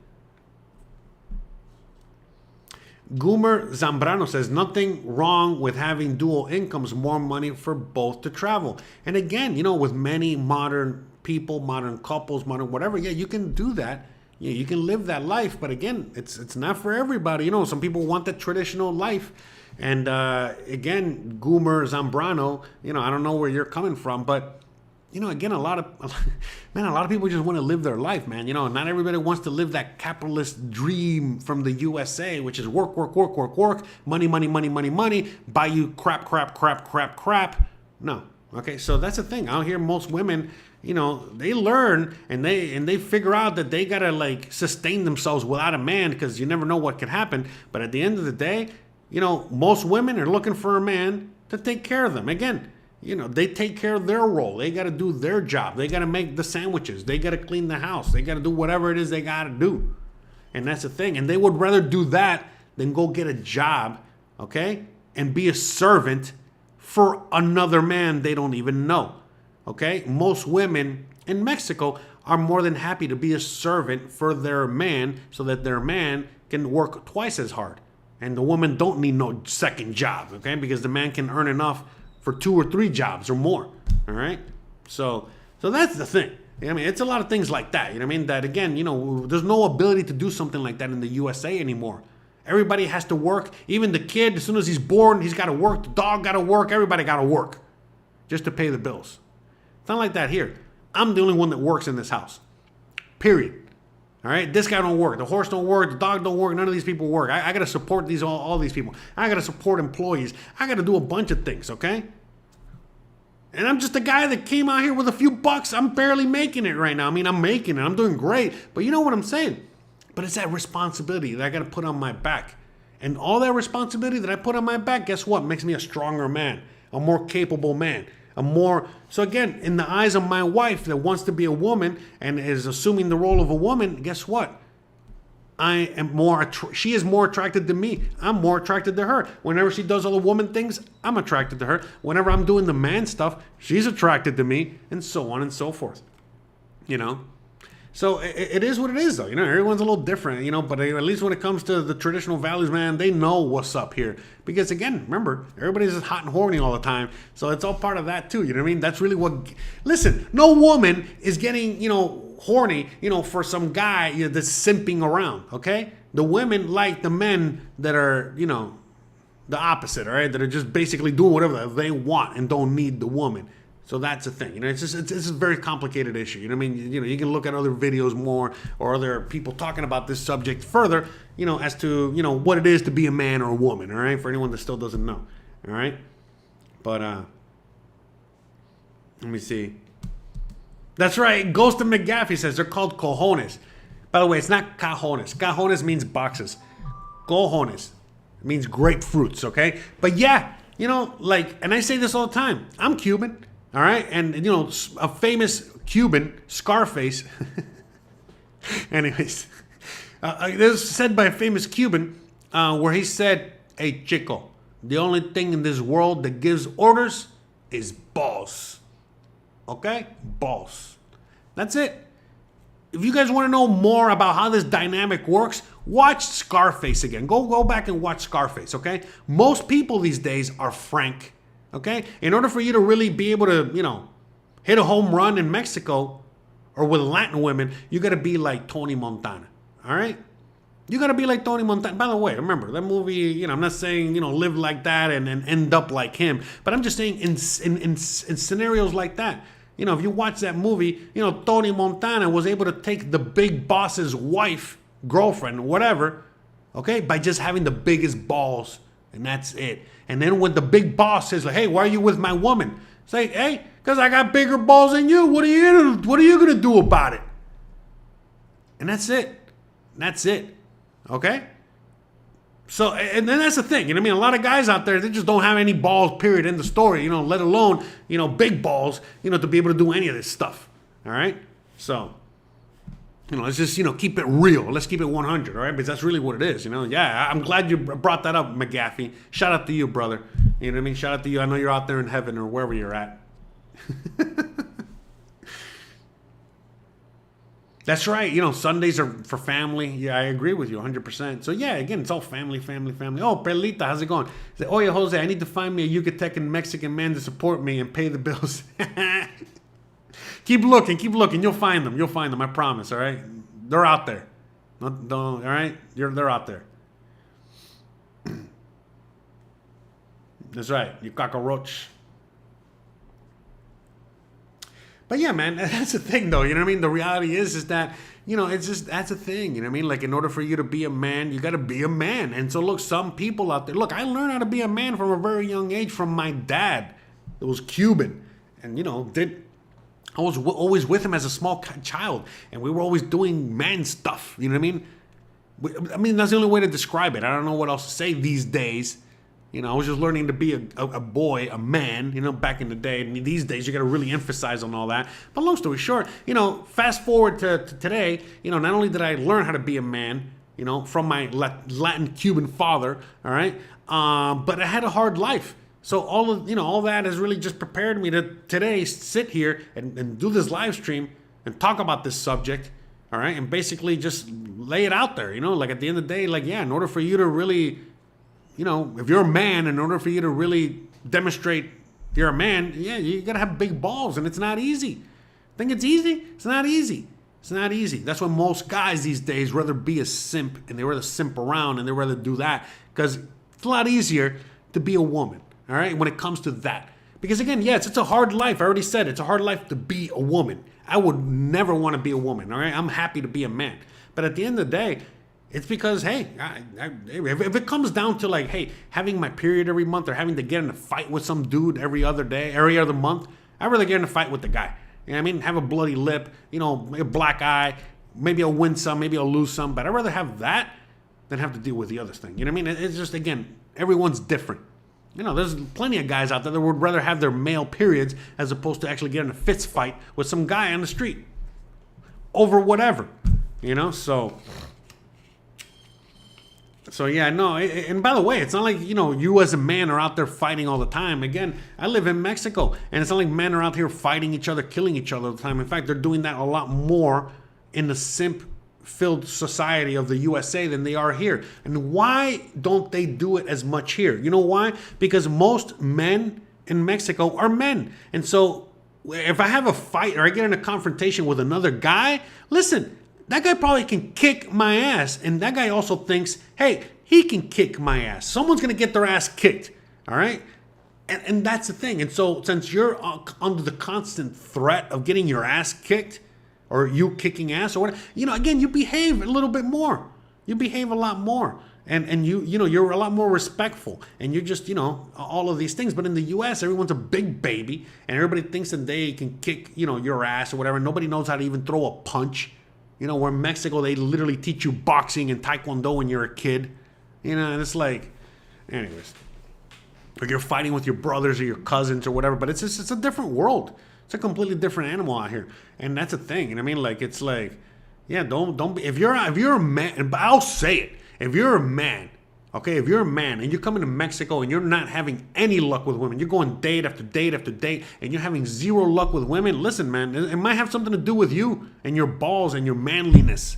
Goomer Zambrano says, nothing wrong with having dual incomes, more money for both to travel. And again, with many modern people, modern couples, modern whatever, yeah, you can do that. Yeah, you can live that life. But again, it's not for everybody. Some people want the traditional life. And again, Goomer Zambrano, I don't know where you're coming from, but again, a lot of people just want to live their life, man. Not everybody wants to live that capitalist dream from the USA, which is work, money, buy you crap. No. Okay, so that's the thing. Out here, most women, they learn and they figure out that they gotta like sustain themselves without a man, because you never know what could happen. But at the end of the day, most women are looking for a man to take care of them. Again, they take care of their role. They got to do their job. They got to make the sandwiches. They got to clean the house. They got to do whatever it is they got to do. And that's the thing. And they would rather do that than go get a job, okay, and be a servant for another man they don't even know, okay? Most women in Mexico are more than happy to be a servant for their man so that their man can work twice as hard. And the woman don't need no second job, okay, because the man can earn enough for 2 or 3 jobs or more. All right. So that's the thing. I mean, it's a lot of things like that. You know what I mean? That again, there's no ability to do something like that in the USA anymore. Everybody has to work. Even the kid, as soon as he's born, he's got to work. The dog got to work. Everybody got to work just to pay the bills. It's not like that here. I'm the only one that works in this house. Period. All right, this guy don't work. The horse don't work. The dog don't work. None of these people work. I got to support all these people. I got to support employees. I got to do a bunch of things, okay? And I'm just a guy that came out here with a few bucks. I'm barely making it right now. I mean, I'm making it. I'm doing great. But you know what I'm saying? But it's that responsibility that I got to put on my back. And all that responsibility that I put on my back, guess what? Makes me a stronger man, a more capable man. So again, in the eyes of my wife that wants to be a woman and is assuming the role of a woman, guess what? She is more attracted to me. I'm more attracted to her. Whenever she does all the woman things, I'm attracted to her. Whenever I'm doing the man stuff, she's attracted to me, and so on and so forth. So it is what it is, though. Everyone's a little different, but at least when it comes to the traditional values, man, they know what's up here. Because again, remember, everybody's just hot and horny all the time. So it's all part of that too. You know what I mean? That's really listen, no woman is getting, horny, for some guy that's simping around, okay? The women like the men that are, the opposite, all right? That are just basically doing whatever they want and don't need the woman. So that's the thing, it's a very complicated issue. You know what I mean? You can look at other videos more or other people talking about this subject further, as to, what it is to be a man or a woman, all right? For anyone that still doesn't know, all right? But, let me see. That's right, Ghost of McGaffey says they're called cojones. By the way, it's not cajones. Cajones means boxes. Cojones means grapefruits, okay? But yeah, and I say this all the time, I'm Cuban. All right, and a famous Cuban, Scarface. Anyways, this was said by a famous Cuban, where he said, "Hey, chico, the only thing in this world that gives orders is balls. Okay, balls. That's it. If you guys want to know more about how this dynamic works, watch Scarface again. Go back and watch Scarface. Okay, most people these days are frank. Okay? In order for you to really be able to, hit a home run in Mexico or with Latin women, you got to be like Tony Montana. All right? You got to be like Tony Montana. By the way, remember, that movie, I'm not saying, live like that and end up like him. But I'm just saying in scenarios like that, if you watch that movie, Tony Montana was able to take the big boss's wife, girlfriend, whatever, Okay? By just having the biggest balls. And that's it. And then when the big boss says, like, hey, why are you with my woman? Say, hey, because I got bigger balls than you. What are you gonna do about it? And that's it. That's it. Okay? So, and then that's the thing. You know what I mean? A lot of guys out there, they just don't have any balls, period, in the story, you know, let alone, you know, big balls, you know, to be able to do any of this stuff. All right? So, you know, let's just, you know, keep it real. Let's keep it 100, all right? Because that's really what it is, you know? Yeah, I'm glad you brought that up, McGaffey. Shout out to you, brother. You know what I mean? Shout out to you. I know you're out there in heaven or wherever you're at. That's right. You know, Sundays are for family. Yeah, I agree with you 100%. So, yeah, again, it's all family, family, family. Oh, Perlita, how's it going? Say, oh, yeah, Jose, I need to find me a Yucatecan Mexican man to support me and pay the bills. Keep looking. You'll find them. I promise, all right? They're out there. Don't, all right? They're out there. That's right. You cockroach. But yeah, man, that's the thing, though. You know what I mean? The reality is that, you know, it's just, that's a thing. You know what I mean? Like, in order for you to be a man, you got to be a man. And so, look, some people out there, look, I learned how to be a man from a very young age from my dad. It was Cuban. And, you know, I was always with him as a small child. And we were always doing man stuff. You know what I mean? That's the only way to describe it. I don't know what else to say these days. You know, I was just learning to be a boy, a man, you know, back in the day. And these days, you got to really emphasize on all that. But long story short, you know, fast forward to today, you know, not only did I learn how to be a man, you know, from my Latin Cuban father, all right, but I had a hard life. So all that has really just prepared me to today sit here and do this live stream and talk about this subject, all right, and basically just lay it out there, you know, like at the end of the day, like, yeah, in order for you to really, you know, if you're a man, in order for you to really demonstrate you're a man, yeah, you got to have big balls, and it's not easy. Think it's easy? It's not easy. It's not easy. That's why most guys these days rather be a simp, and they rather simp around, and they rather do that, because it's a lot easier to be a woman, all right, when it comes to that. Because again, yes, it's a hard life. I already said it's a hard life to be a woman. I would never want to be a woman, all right? I'm happy to be a man. But at the end of the day, it's because, hey, if it comes down to like, hey, having my period every month or having to get in a fight with some dude every other month, I'd rather get in a fight with the guy. You know what I mean? Have a bloody lip, you know, a black eye. Maybe I'll win some, maybe I'll lose some. But I'd rather have that than have to deal with the other thing. You know what I mean? It's just, again, everyone's different. You know, there's plenty of guys out there that would rather have their male periods as opposed to actually get in a fist fight with some guy on the street over whatever, you know? So yeah, no, and by the way, it's not like, you know, you as a man are out there fighting all the time. Again, I live in Mexico, and it's not like men are out here fighting each other, killing each other all the time. In fact, they're doing that a lot more in the simp-filled society of the USA than they are here. And why don't they do it as much here? You know why? Because most men in Mexico are men. And so if I have a fight or I get in a confrontation with another guy, listen, that guy probably can kick my ass. And that guy also thinks, hey, he can kick my ass. Someone's going to get their ass kicked. All right? And that's the thing. And so since you're under the constant threat of getting your ass kicked or you kicking ass or whatever, you know, again, you behave a little bit more. You behave a lot more. And you know, you're a lot more respectful. And you're just, you know, all of these things. But in the U.S., everyone's a big baby. And everybody thinks that they can kick, you know, your ass or whatever. Nobody knows how to even throw a punch. You know, where in Mexico, they literally teach you boxing and taekwondo when you're a kid. You know, and it's like, anyways. Or you're fighting with your brothers or your cousins or whatever. But it's a different world. It's a completely different animal out here. And that's a thing. You know what I mean? Like, it's like, yeah, don't be, if you're a man, but I'll say it. If you're a man, okay, if you're a man and you're coming to Mexico and you're not having any luck with women, you're going date after date after date, and you're having zero luck with women, listen, man, it might have something to do with you and your balls and your manliness.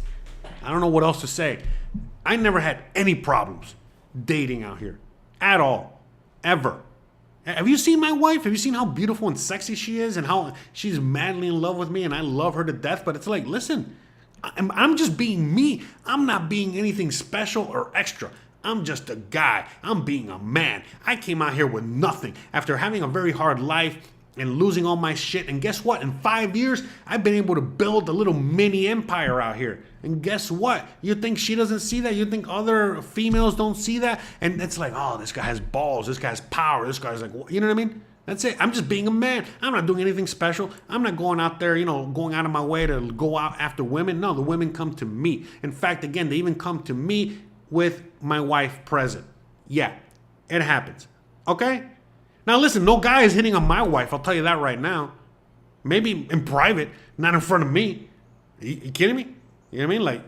I don't know what else to say. I never had any problems dating out here at all, ever. Have you seen my wife? Have you seen how beautiful and sexy she is and how she's madly in love with me and I love her to death? But it's like, listen, I'm just being me. I'm not being anything special or extra. I'm just a guy. I'm being a man. I came out here with nothing. After having a very hard life, and losing all my shit. And guess what? In 5 years, I've been able to build a little mini empire out here. And guess what? You think she doesn't see that? You think other females don't see that? And it's like, oh, this guy has balls. This guy has power. This guy's like, you know what I mean? That's it. I'm just being a man. I'm not doing anything special. I'm not going out there, going out of my way to go out after women. No, the women come to me. In fact, again, they even come to me with my wife present. Yeah, it happens. Okay? Now listen, no guy is hitting on my wife. I'll tell you that right now. Maybe in private, not in front of me. You kidding me? You know what I mean? Like,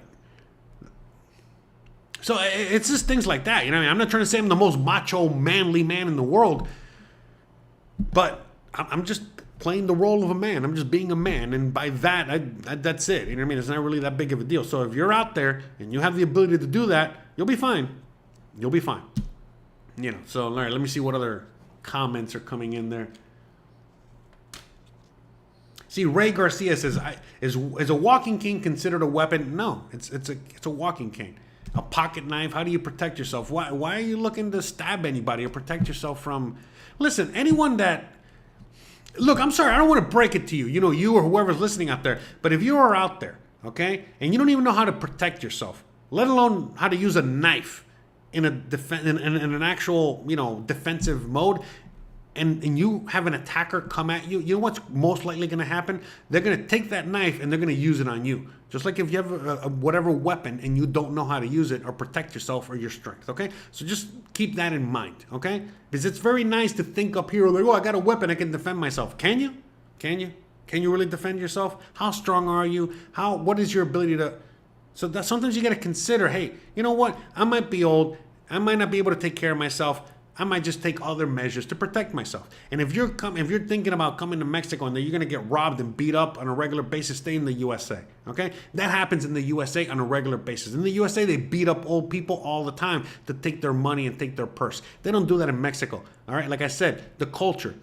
so it's just things like that. You know what I mean? I'm not trying to say I'm the most macho, manly man in the world. But I'm just playing the role of a man. I'm just being a man. And by that, that's it. You know what I mean? It's not really that big of a deal. So if you're out there and you have the ability to do that, you'll be fine. You'll be fine. So all right, let me see what other comments are coming in there. See, Ray Garcia says, is a walking cane considered a weapon? No, it's a walking cane. A pocket knife. How do you protect yourself? Why are you looking to stab anybody or protect yourself from... Listen, anyone that... Look, I'm sorry, I don't want to break it to you. You or whoever's listening out there. But if you are out there, okay, and you don't even know how to protect yourself, let alone how to use a knife in an actual, defensive mode, and you have an attacker come at you, you know what's most likely going to happen? They're going to take that knife and they're going to use it on you. Just like if you have whatever weapon and you don't know how to use it or protect yourself or your strength, okay? So just keep that in mind, okay? Because it's very nice to think up here like, oh, I got a weapon, I can defend myself. Can you? Can you really defend yourself? How strong are you? What is your ability to... So that sometimes you got to consider, hey, you know what? I might be old. I might not be able to take care of myself. I might just take other measures to protect myself. And if you're thinking about coming to Mexico and that you're going to get robbed and beat up on a regular basis, stay in the USA, okay? That happens in the USA on a regular basis. In the USA, they beat up old people all the time to take their money and take their purse. They don't do that in Mexico, all right? Like I said, the culture,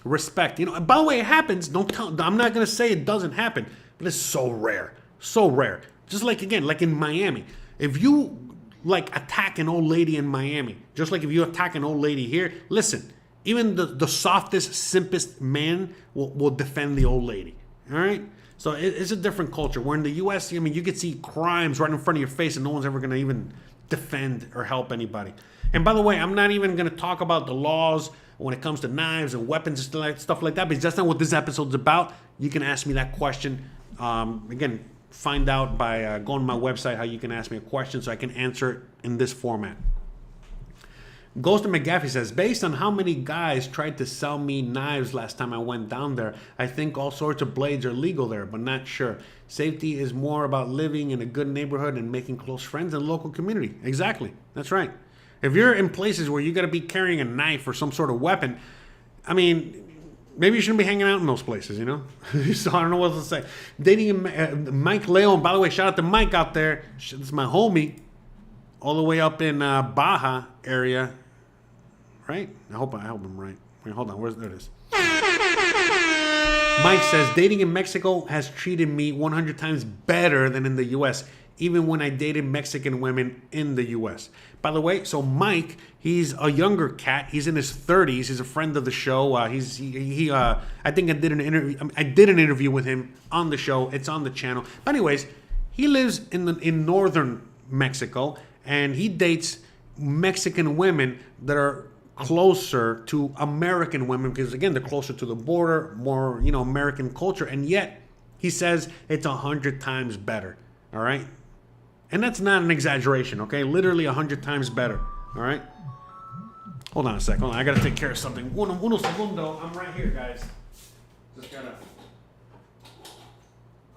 respect. By the way, it happens. I'm not going to say it doesn't happen, but it's so rare, so rare. Just like, again, like in Miami, if you attack an old lady in Miami, just like if you attack an old lady here, listen, even the softest, simpest man will defend the old lady, all right? So it's a different culture. Where in the U.S., you could see crimes right in front of your face and no one's ever going to even defend or help anybody. And by the way, I'm not even going to talk about the laws when it comes to knives and weapons and stuff like that, because that's not what this episode's about. You can ask me that question. Again, find out by going to my website how you can ask me a question so I can answer it in this format. Ghost of McGaffey says, based on how many guys tried to sell me knives last time I went down there, I think all sorts of blades are legal there, but not sure. Safety is more about living in a good neighborhood and making close friends in the local community. Exactly. That's right. If you're in places where you got to be carrying a knife or some sort of weapon, maybe you shouldn't be hanging out in those places, So I don't know what to say. Dating Mike Leon. By the way, shout out to Mike out there. This is my homie, all the way up in Baja area, right? I hope I'm right. Wait, hold on. There it is. Mike says, dating in Mexico has treated me 100 times better than in the U.S., even when I dated Mexican women in the U.S. By the way, so Mike, he's a younger cat. He's in his 30s. He's a friend of the show. I think I did an interview. I did an interview with him on the show. It's on the channel. But anyways, he lives in northern Mexico, and he dates Mexican women that are closer to American women because, again, they're closer to the border, more American culture, and yet he says it's 100 times better. All right. And that's not an exaggeration, okay? Literally 100 times better, all right? Hold on a sec. Hold on. I got to take care of something. Uno segundo. I'm right here, guys. Just got to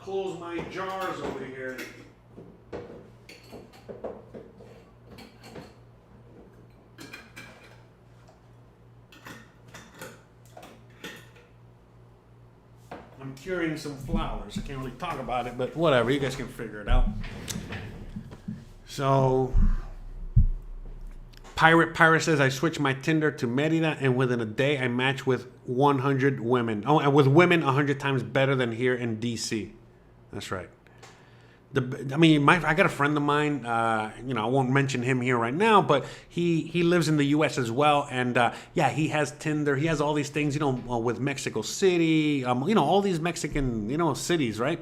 close my jars over here. I'm curing some flowers. I can't really talk about it, but whatever. You guys can figure it out. So, Pirate says, I switched my Tinder to Merida, and within a day, I matched with 100 women. Oh, and with women 100 times better than here in D.C. That's right. I mean, I got a friend of mine. You know, I won't mention him here right now, but he lives in the U.S. as well, and yeah, he has Tinder. He has all these things, you know, with Mexico City. You know, all these Mexican, you know, cities, right?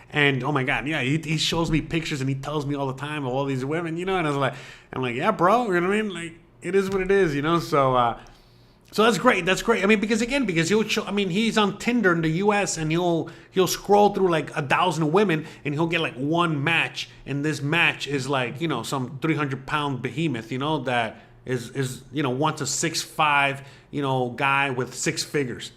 And oh my God, yeah, he shows me pictures and he tells me all the time of all these women, you know, and I'm like, yeah, bro, you know what I mean? Like, it is what it is, you know. So that's great. That's great. I mean, because he'll show, I mean, he's on Tinder in the U.S. and he'll scroll through like 1,000 women and he'll get like one match, and this match is like, you know, some 300-pound behemoth, you know, that is you know, wants a 6'5", you know, guy with 6 figures.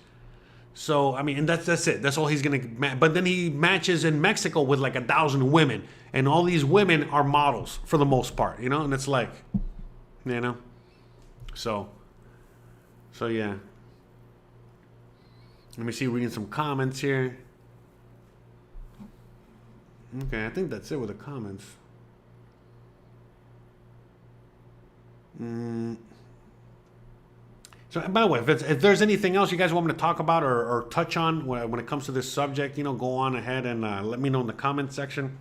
So I mean, and that's it. That's all he's gonna. But then he matches in Mexico with like 1,000 women, and all these women are models for the most part, you know, and it's like, you know, so yeah. Let me see, reading some comments here. Okay, I think that's it with the comments. So, by the way, if there's anything else you guys want me to talk about or touch on when it comes to this subject, you know, go on ahead and let me know in the comment section.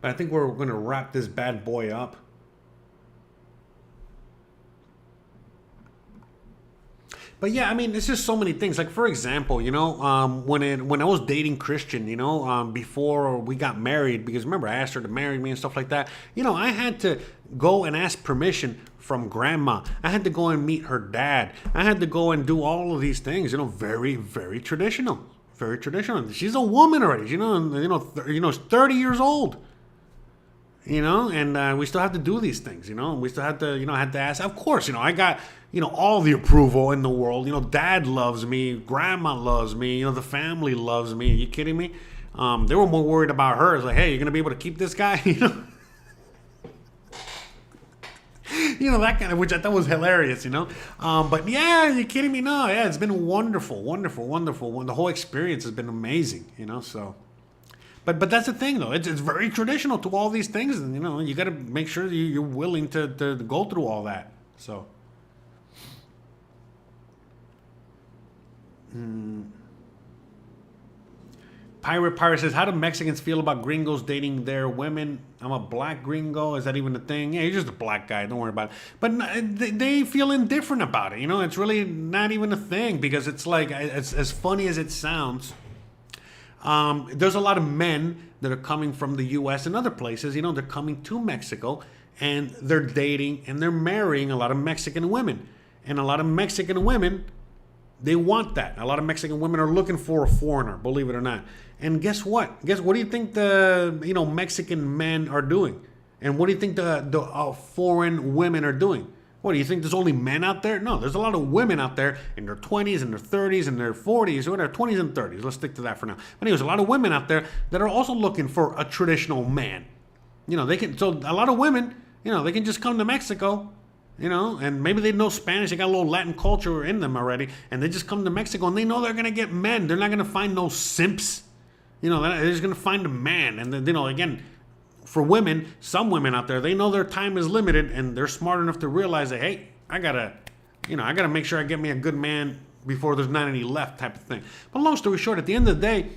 But I think we're going to wrap this bad boy up. But yeah, I mean, it's just so many things. Like, for example, you know, when I was dating Christian, you know, before we got married, because remember, I asked her to marry me and stuff like that. You know, I had to go and ask permission from grandma. I had to go and meet her dad. I had to go and do all of these things, you know, very, very traditional. Very traditional. She's a woman already, you know, 30 years old. You know, and we still have to do these things, you know, and we still have to, you know, had to ask. Of course, you know, I got, you know, all the approval in the world. You know, dad loves me, grandma loves me, you know, the family loves me. Are you kidding me? They were more worried about her. It's like, hey, you're going to be able to keep this guy? You know? You know, that kind of, which I thought was hilarious, you know. But yeah, are you kidding me? No, yeah, it's been wonderful, wonderful, wonderful. The whole experience has been amazing, you know, so. But that's the thing, though. It's very traditional to all these things, and you know, you got to make sure you're willing to go through all that. So, Pirate says, how do Mexicans feel about gringos dating their women? I'm a black gringo. Is that even a thing? Yeah, you're just a black guy. Don't worry about it. But they feel indifferent about it. You know, it's really not even a thing, because it's like, it's as funny as it sounds. There's a lot of men that are coming from the U.S. and other places, you know, they're coming to Mexico and they're dating and they're marrying a lot of Mexican women. And a lot of Mexican women, they want that. A lot of Mexican women are looking for a foreigner, believe it or not. And guess what? What do you think the, you know, Mexican men are doing? And what do you think the foreign women are doing? What, do you think there's only men out there? No, there's a lot of women out there in their 20s and their 30s and their 40s, or their 20s and 30s. Let's stick to that for now. But anyways, a lot of women out there that are also looking for a traditional man. You know, so a lot of women, you know, they can just come to Mexico, you know, and maybe they know Spanish. They got a little Latin culture in them already. And they just come to Mexico and they know they're going to get men. They're not going to find no simps. You know, they're just going to find a man. And then, you know, again, for women, some women out there, they know their time is limited and they're smart enough to realize that, hey, I gotta make sure I get me a good man before there's not any left, type of thing. But long story short, at the end of the day,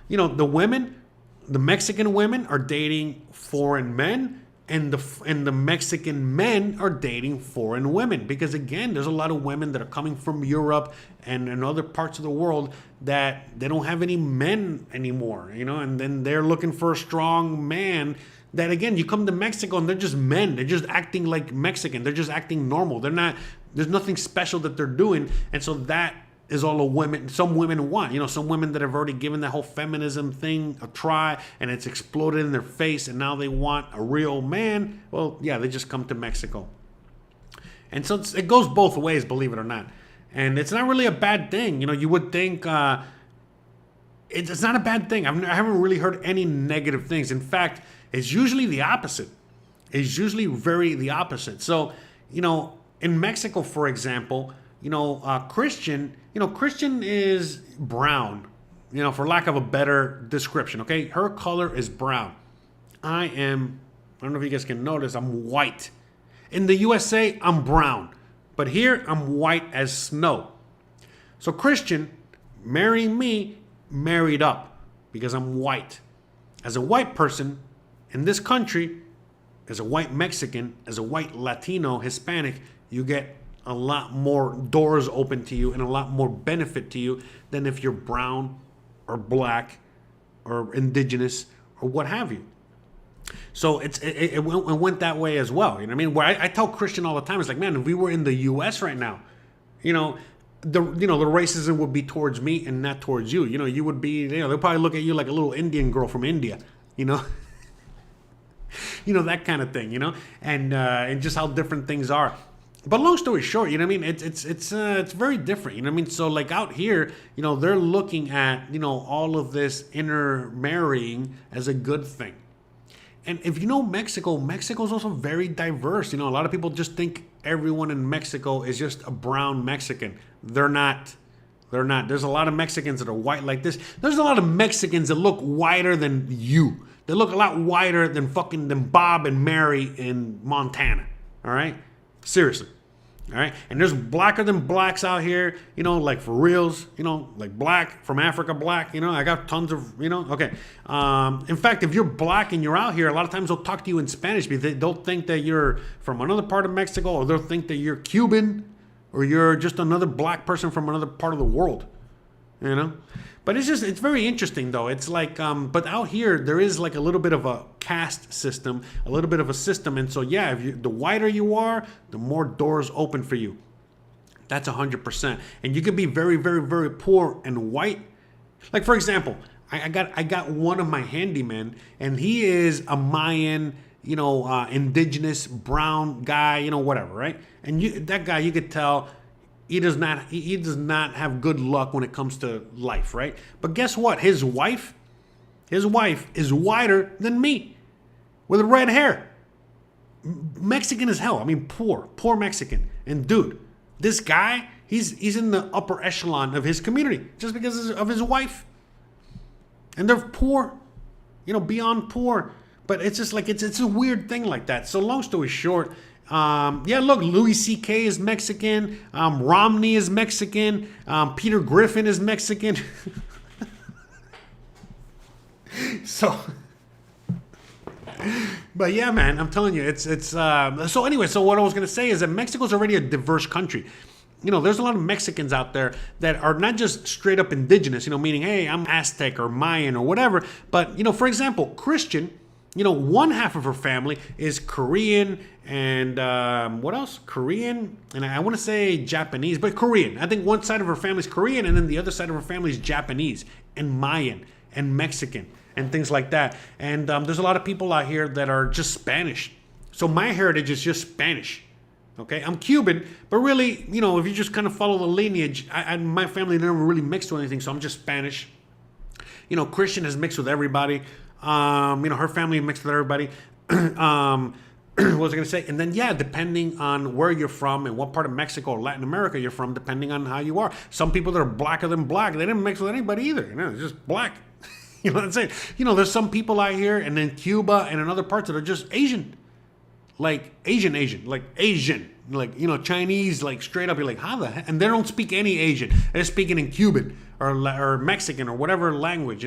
you know, the Mexican women are dating foreign men, and the Mexican men are dating foreign women, because again, there's a lot of women that are coming from Europe and other parts of the world that they don't have any men anymore, you know, and then they're looking for a strong man. That again, you come to Mexico and they're just men. They're just acting like Mexican. They're just acting normal. There's nothing special that they're doing, and so that is all some women want. You know, some women that have already given that whole feminism thing a try and it's exploded in their face, and now they want a real man. Well, yeah, they just come to Mexico. And so it goes both ways, believe it or not. And it's not really a bad thing. You know, you would think it's not a bad thing. I haven't really heard any negative things. In fact, it's usually the opposite. It's usually the opposite. So, you know, in Mexico, for example, you know, Christian is brown, you know, for lack of a better description, okay? Her color is brown. I don't know if you guys can notice, I'm white. In the USA, I'm brown. But here, I'm white as snow. So Christian, marrying me, married up, because I'm white. as a white person in this country, as a white Mexican, as a white Latino, Hispanic, you get a lot more doors open to you and a lot more benefit to you than if you're brown or black or indigenous or what have you. So it went that way as well. You know what I mean? Where I tell Christian all the time, it's like, man, if we were in the U.S. right now, the racism would be towards me and not towards you. You would be, they'll probably look at you like a little Indian girl from India, that kind of thing, and just how different things are. But long story short, it's very different, So like out here, they're looking at, all of this intermarrying as a good thing. And if you know Mexico's also very diverse. A lot of people just think everyone in Mexico is just a brown Mexican. They're not. There's a lot of Mexicans that are white like this. There's a lot of Mexicans that look whiter than you. They look a lot whiter than Bob and Mary in Montana. All right? Seriously. All right? And there's blacker than blacks out here, like for reals, like black from Africa black, I got tons of, okay. In fact, if you're black and you're out here, a lot of times they'll talk to you in Spanish because they'll think that you're from another part of Mexico, or they'll think that you're Cuban, or you're just another black person from another part of the world, But it's very interesting though. It's like, but out here there is like a little bit of a caste system, a little bit of a system. And so, yeah, the whiter you are, the more doors open for you. That's 100%. And you can be very, very, very poor and white. Like, for example, I got one of my handymen, and he is a Mayan, indigenous brown guy, whatever, right? And that guy, you could tell, he does not have good luck when it comes to life, right? But guess what? His wife is whiter than me, with red hair. Mexican as hell. I mean, poor Mexican. And dude, this guy, he's in the upper echelon of his community just because of his wife. And they're poor, beyond poor. But it's just like, it's a weird thing like that. So long story short, look, Louis C.K. is Mexican. Romney is Mexican. Peter Griffin is Mexican. So, but yeah, man, I'm telling you, so anyway, so what I was going to say is that Mexico's already a diverse country. There's a lot of Mexicans out there that are not just straight up indigenous, meaning, hey, I'm Aztec or Mayan or whatever. But, for example, Christian, one half of her family is Korean and what else? Korean, and I want to say Japanese, but Korean. I think one side of her family is Korean, and then the other side of her family is Japanese and Mayan and Mexican and things like that. And there's a lot of people out here that are just Spanish. So my heritage is just Spanish. Okay, I'm Cuban, but really, if you just kind of follow the lineage, my family never really mixed with anything, so I'm just Spanish. Christian has mixed with everybody. Her family mixed with everybody. What was I going to say? And then, yeah, depending on where you're from and what part of Mexico or Latin America you're from, depending on how you are. Some people that are blacker than black, they didn't mix with anybody either. It's just black. You know what I'm saying? There's some people out here and in Cuba and in other parts that are just Asian. Like Asian, like Asian. Like, Chinese, like straight up, you're like, how the heck? And they don't speak any Asian. They're speaking in Cuban or Mexican or whatever language,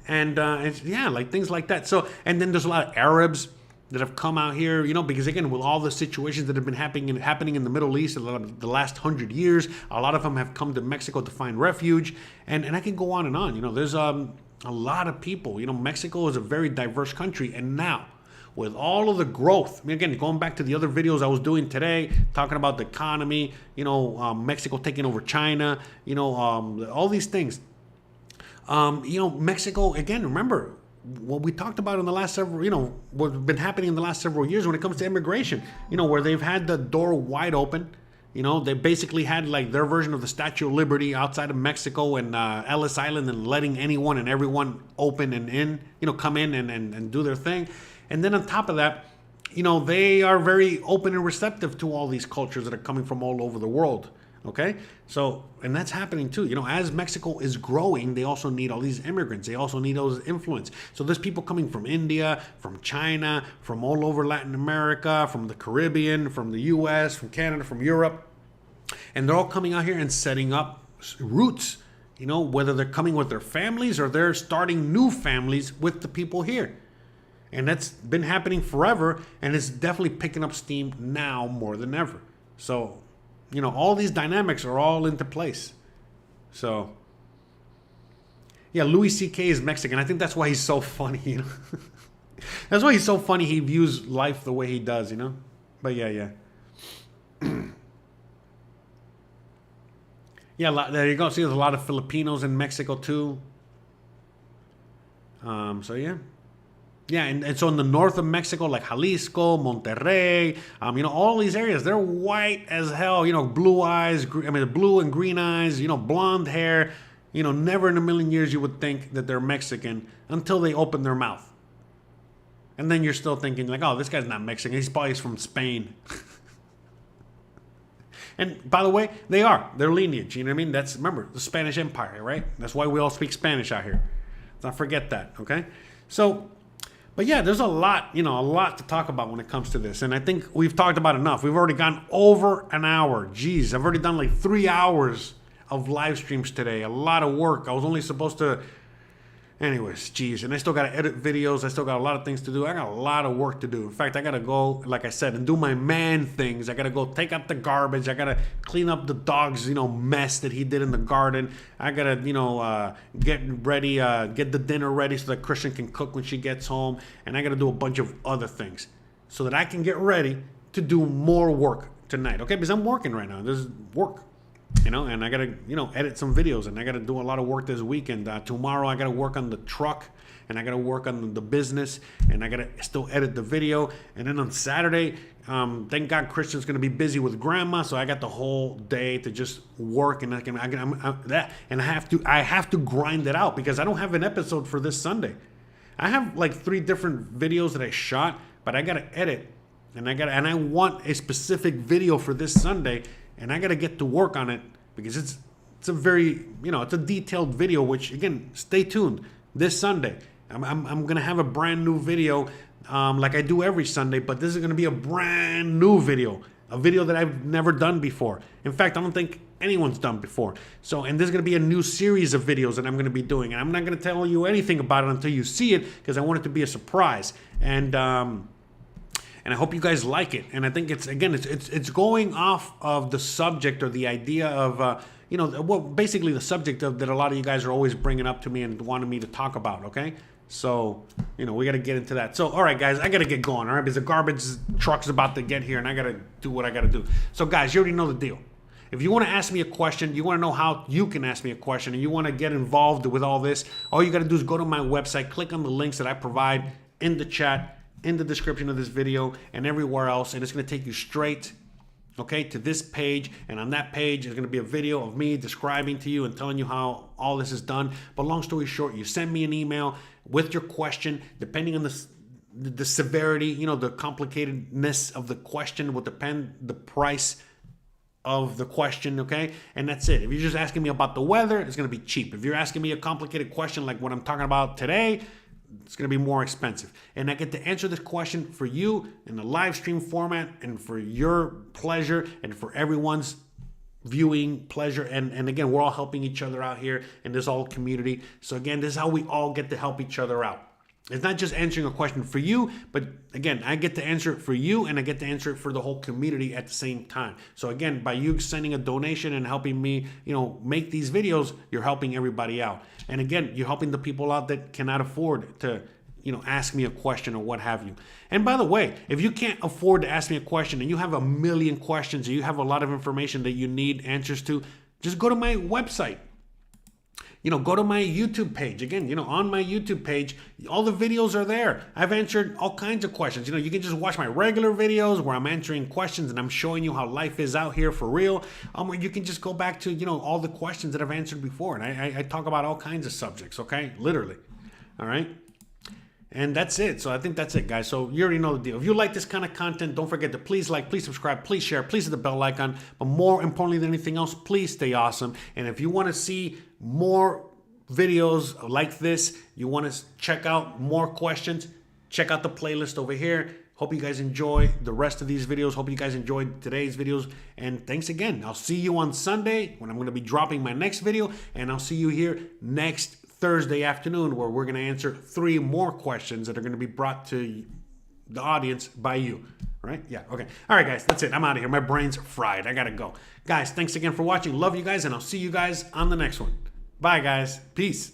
And like things like that. So, and then there's a lot of Arabs that have come out here, because again, with all the situations that have been happening in the Middle East the last 100 years, a lot of them have come to Mexico to find refuge, and I can go on and on. There's a lot of people. Mexico is a very diverse country, and now with all of the growth, again, going back to the other videos I was doing today, talking about the economy, Mexico taking over China, all these things. Mexico, again, remember what we talked about in the last several, what's been happening in the last several years when it comes to immigration, where they've had the door wide open. They basically had like their version of the Statue of Liberty outside of Mexico and Ellis Island, and letting anyone and everyone open and in, come in and do their thing. And then on top of that, they are very open and receptive to all these cultures that are coming from all over the world. Okay, so, and that's happening too. As Mexico is growing, they also need all these immigrants. They also need those influence. So there's people coming from India, from China, from all over Latin America, from the Caribbean, from the US, from Canada, from Europe. And they're all coming out here and setting up roots You know, whether they're coming with their families or they're starting new families with the people here. And that's been happening forever, and it's definitely picking up steam now more than ever. So, you know, all these dynamics are all into place. So, yeah, Louis C.K. is Mexican. I think that's why he's so funny, you know. That's why he's so funny. He views life the way he does, you know. But yeah. Yeah, there you go. See, there's a lot of Filipinos in Mexico too. So yeah. Yeah, and so in the north of Mexico, like Jalisco, Monterrey, you know, all these areas, they're white as hell, you know, blue eyes, blue and green eyes, you know, blonde hair. You know, never in a million years you would think that they're Mexican until they open their mouth. And then you're still thinking like, oh, this guy's not Mexican. He's probably from Spain. And by the way, they are. Their lineage, you know what I mean? That's, remember, the Spanish Empire, right? That's why we all speak Spanish out here. Let's not forget that, okay? So, but yeah, there's a lot to talk about when it comes to this. And I think we've talked about enough. We've already gone over an hour. Jeez, I've already done like 3 hours of live streams today. A lot of work. I was only supposed to... Anyways, geez, and I still got to edit videos. I still got a lot of things to do. I got a lot of work to do. In fact, I got to go, like I said, and do my man things. I got to go take out the garbage. I got to clean up the dog's, mess that he did in the garden. I got to, get ready, get the dinner ready so that Christian can cook when she gets home. And I got to do a bunch of other things so that I can get ready to do more work tonight. Okay, because I'm working right now. There's work. And I got to, edit some videos, and I got to do a lot of work this weekend. Tomorrow I got to work on the truck, and I got to work on the business, and I got to still edit the video. And then on Saturday, thank God Christian's going to be busy with grandma, so I got the whole day to just work, and I have to grind it out because I don't have an episode for this Sunday. I have like 3 different videos that I shot, but I got to edit, and I want a specific video for this Sunday. And I got to get to work on it because it's a very, it's a detailed video, which, again, stay tuned. This Sunday, I'm going to have a brand new video like I do every Sunday, but this is going to be a brand new video, a video that I've never done before. In fact, I don't think anyone's done before. And there's going to be a new series of videos that I'm going to be doing. And I'm not going to tell you anything about it until you see it because I want it to be a surprise. And I hope you guys like it. And I think it's going off of the subject or the idea of, basically the subject that a lot of you guys are always bringing up to me and wanting me to talk about, okay? So, we got to get into that. So, all right, guys, I got to get going, all right? Because the garbage truck's about to get here and I got to do what I got to do. So, guys, you already know the deal. If you want to ask me a question, you want to know how you can ask me a question, and you want to get involved with all this, all you got to do is go to my website, click on the links that I provide in the chat, in the description of this video, and everywhere else, and it's going to take you straight, okay, to this page. And on that page is going to be a video of me describing to you and telling you how all this is done. But long story short, you send me an email with your question. Depending on the severity, the complicatedness of the question will depend the price of the question, okay? And that's it. If you're just asking me about the weather, it's going to be cheap. If you're asking me a complicated question like what I'm talking about today, it's going to be more expensive. And I get to answer this question for you in the live stream format and for your pleasure and for everyone's viewing pleasure. And again, we're all helping each other out here in this whole community. So again, this is how we all get to help each other out. It's not just answering a question for you, but again, I get to answer it for you and I get to answer it for the whole community at the same time. So again, by you sending a donation and helping me, make these videos, you're helping everybody out. And again, you're helping the people out that cannot afford to, ask me a question or what have you. And by the way, if you can't afford to ask me a question and you have a million questions or you have a lot of information that you need answers to, just go to my website. Go to my YouTube page. Again, on my YouTube page, all the videos are there. I've answered all kinds of questions. You can just watch my regular videos where I'm answering questions and I'm showing you how life is out here for real. Or you can just go back to, all the questions that I've answered before. And I talk about all kinds of subjects, okay? Literally. All right? And that's it. So I think that's it, guys. So you already know the deal. If you like this kind of content, don't forget to please like, please subscribe, please share, please hit the bell icon. But more importantly than anything else, please stay awesome. And if you want to see more videos like this, you want to check out more questions, check out the playlist over here. Hope you guys enjoy the rest of these videos. Hope you guys enjoyed today's videos. And thanks again. I'll see you on Sunday when I'm going to be dropping my next video. And I'll see you here next Thursday afternoon where we're going to answer 3 more questions that are going to be brought to the audience by you. Right? Yeah. Okay. All right, guys. That's it. I'm out of here. My brain's fried. I got to go. Guys, thanks again for watching. Love you guys. And I'll see you guys on the next one. Bye, guys. Peace.